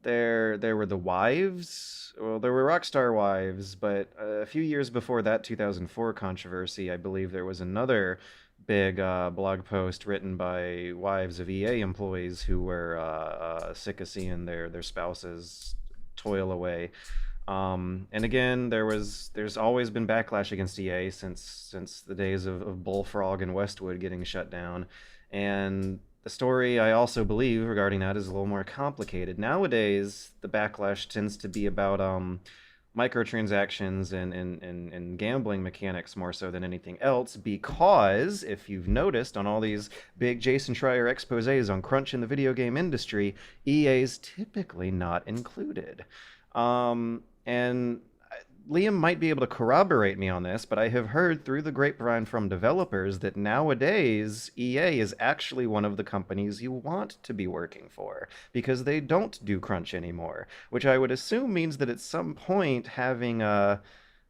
[SPEAKER 2] there were the wives. Well, there were Rockstar wives, but a few years before that 2004 controversy, I believe there was another big blog post written by wives of EA employees who were sick of seeing their spouses toil away. And again, there's always been backlash against EA since the days of Bullfrog and Westwood getting shut down. And the story, I also believe, regarding that is a little more complicated. Nowadays, the backlash tends to be about microtransactions and gambling mechanics more so than anything else, because if you've noticed on all these big Jason Schreier exposés on crunch in the video game industry, EA's typically not included. And Liam might be able to corroborate me on this, but I have heard through the grapevine from developers that nowadays EA is actually one of the companies you want to be working for because they don't do crunch anymore, which I would assume means that at some point having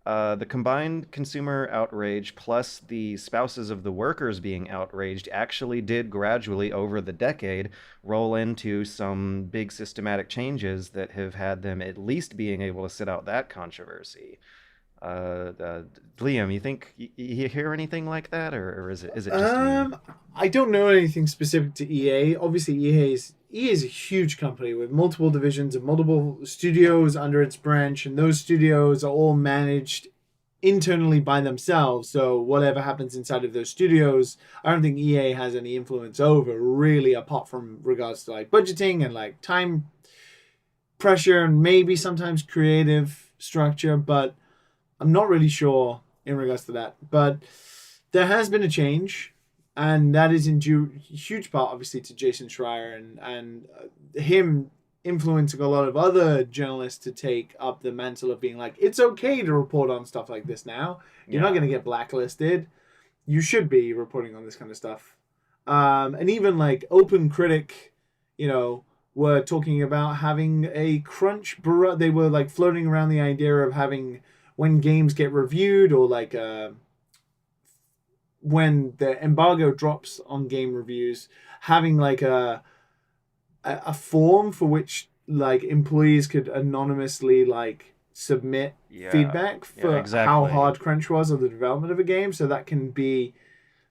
[SPEAKER 2] the combined consumer outrage plus the spouses of the workers being outraged actually did gradually over the decade roll into some big systematic changes that have had them at least being able to sit out that controversy. Liam, you think you hear anything like that, or is it just me?
[SPEAKER 1] I don't know anything specific to EA. Obviously, EA is a huge company with multiple divisions and multiple studios under its branch, and those studios are all managed internally by themselves. So whatever happens inside of those studios, I don't think EA has any influence over, really, apart from regards to like budgeting and like time pressure and maybe sometimes creative structure, but I'm not really sure in regards to that. But there has been a change, and that is in due huge part, obviously, to Jason Schreier and him influencing a lot of other journalists to take up the mantle of being like, it's okay to report on stuff like this now. You're not going to get blacklisted. You should be reporting on this kind of stuff. And even like Open Critic, were talking about having a crunch. They were like floating around the idea of having, when games get reviewed or like when the embargo drops on game reviews, having like a form for which like employees could anonymously like submit feedback for how hard crunch was of the development of a game, so that can be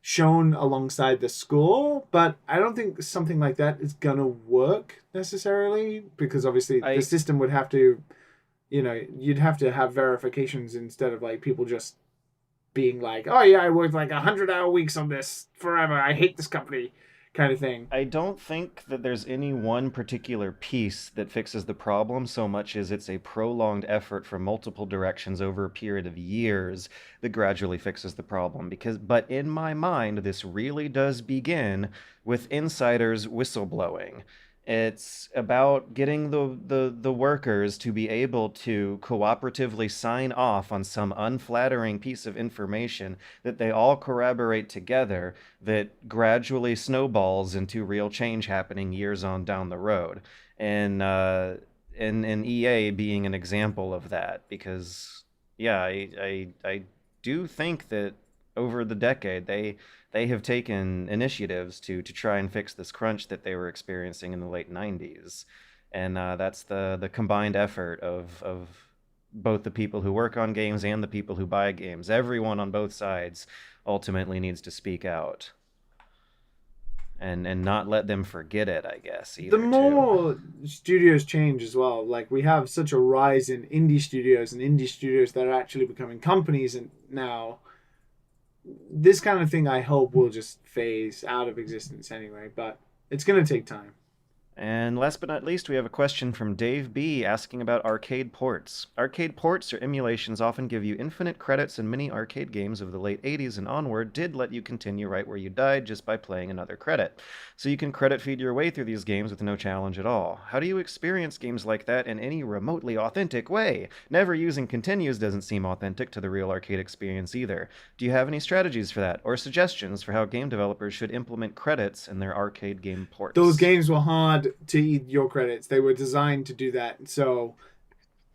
[SPEAKER 1] shown alongside the score. But I don't think something like that is gonna work necessarily, because obviously the system would have to you know, you'd have to have verifications instead of like people just being like, oh yeah, I worked like 100-hour weeks on this forever. I hate this company, kind of thing.
[SPEAKER 2] I don't think that there's any one particular piece that fixes the problem so much as it's a prolonged effort from multiple directions over a period of years that gradually fixes the problem. But in my mind, this really does begin with insiders whistleblowing. It's about getting the workers to be able to cooperatively sign off on some unflattering piece of information that they all corroborate together that gradually snowballs into real change happening years on down the road. And EA being an example of that, because yeah, I do think that over the decade they have taken initiatives to try and fix this crunch that they were experiencing in the late 90s. And that's the combined effort of both the people who work on games and the people who buy games. Everyone on both sides ultimately needs to speak out. And not let them forget it, I guess, either.
[SPEAKER 1] The more studios change as well, like we have such a rise in indie studios that are actually becoming companies, and now this kind of thing I hope will just phase out of existence anyway, but it's going to take time.
[SPEAKER 2] And last but not least, we have a question from Dave B. asking about arcade ports. Arcade ports or emulations often give you infinite credits, and many arcade games of the late 80s and onward did let you continue right where you died just by playing another credit. So you can credit feed your way through these games with no challenge at all. How do you experience games like that in any remotely authentic way? Never using continues doesn't seem authentic to the real arcade experience either. Do you have any strategies for that, or suggestions for how game developers should implement credits in their arcade game ports?
[SPEAKER 1] Those games were hard to eat your credits. They were designed to do that. So,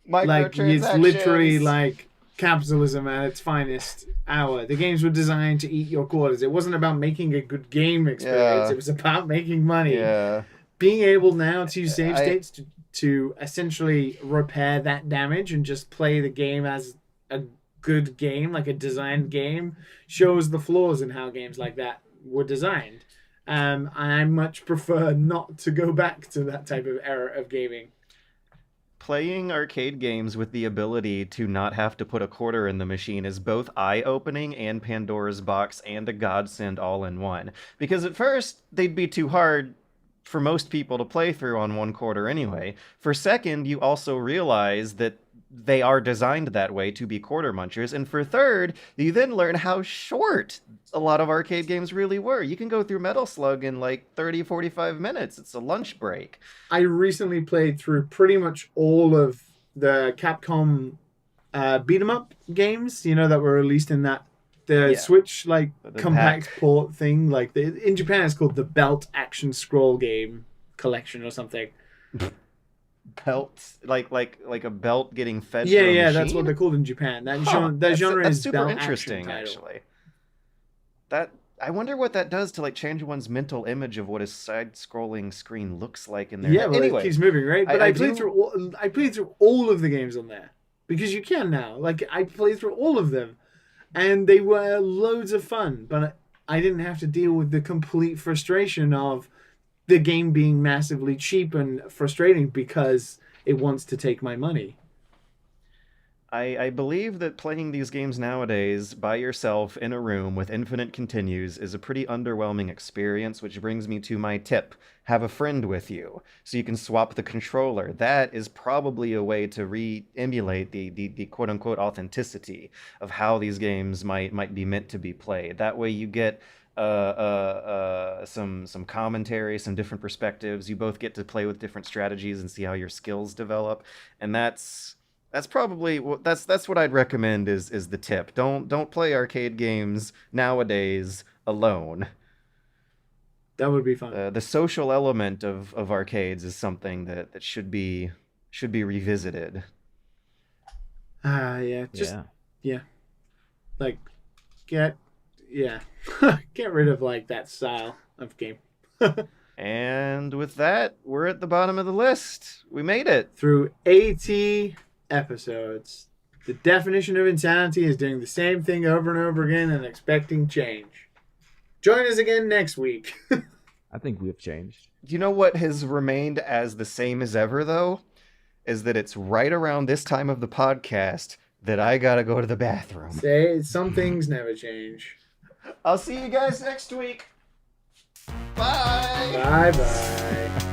[SPEAKER 1] like, it's literally like capitalism at its finest hour. The games were designed to eat your quarters. It wasn't about making a good game experience. It was about making money.
[SPEAKER 2] Yeah.
[SPEAKER 1] Being able now to use save states to essentially repair that damage and just play the game as a good game, like a designed game, shows the flaws in how games like that were designed. I much prefer not to go back to that type of era of gaming.
[SPEAKER 2] Playing arcade games with the ability to not have to put a quarter in the machine is both eye-opening and Pandora's box and a godsend all in one. Because at first, they'd be too hard for most people to play through on one quarter anyway. For second, you also realize that they are designed that way to be quarter munchers. And for third, you then learn how short a lot of arcade games really were. You can go through Metal Slug in like 30, 45 minutes. It's a lunch break.
[SPEAKER 1] I recently played through pretty much all of the Capcom beat 'em up games, you know, that were released in that Switch like
[SPEAKER 2] the
[SPEAKER 1] compact
[SPEAKER 2] pack.
[SPEAKER 1] port thing. Like in Japan, it's called the Belt Action Scroll Game Collection or something.
[SPEAKER 2] Belt, like a belt getting fed.
[SPEAKER 1] Yeah,
[SPEAKER 2] through a
[SPEAKER 1] yeah,
[SPEAKER 2] machine?
[SPEAKER 1] That's what they're called in Japan. That
[SPEAKER 2] That's
[SPEAKER 1] genre is
[SPEAKER 2] super
[SPEAKER 1] belt
[SPEAKER 2] interesting,
[SPEAKER 1] action title.
[SPEAKER 2] actually. That I wonder what that does to like change one's mental image of what a side-scrolling screen looks like in there.
[SPEAKER 1] Yeah, well,
[SPEAKER 2] anyway,
[SPEAKER 1] it keeps moving, right? But
[SPEAKER 2] I
[SPEAKER 1] played through all of the games on there because you can now. Like I played through all of them, and they were loads of fun. But I didn't have to deal with the complete frustration of the game being massively cheap and frustrating because it wants to take my money.
[SPEAKER 2] I believe that playing these games nowadays by yourself in a room with infinite continues is a pretty underwhelming experience, which brings me to my tip. Have a friend with you so you can swap the controller. That is probably a way to re-emulate the quote-unquote authenticity of how these games might be meant to be played. That way you get some commentary, some different perspectives. You both get to play with different strategies and see how your skills develop, and that's probably that's what I'd recommend is the tip. Don't play arcade games nowadays alone.
[SPEAKER 1] That would be fun.
[SPEAKER 2] The social element of arcades is something that should be revisited.
[SPEAKER 1] Like get rid of like that style of game.
[SPEAKER 2] And with that, we're at the bottom of the list. We made it
[SPEAKER 1] through 80 episodes. The definition of insanity is doing the same thing over and over again and expecting change. Join us again next week.
[SPEAKER 3] I think we have changed.
[SPEAKER 2] You know what has remained as the same as ever, though? is that it's right around this time of the podcast that I gotta go to the bathroom.
[SPEAKER 1] Say, some things never change.
[SPEAKER 2] I'll see you guys next week. Bye.
[SPEAKER 1] Bye-bye.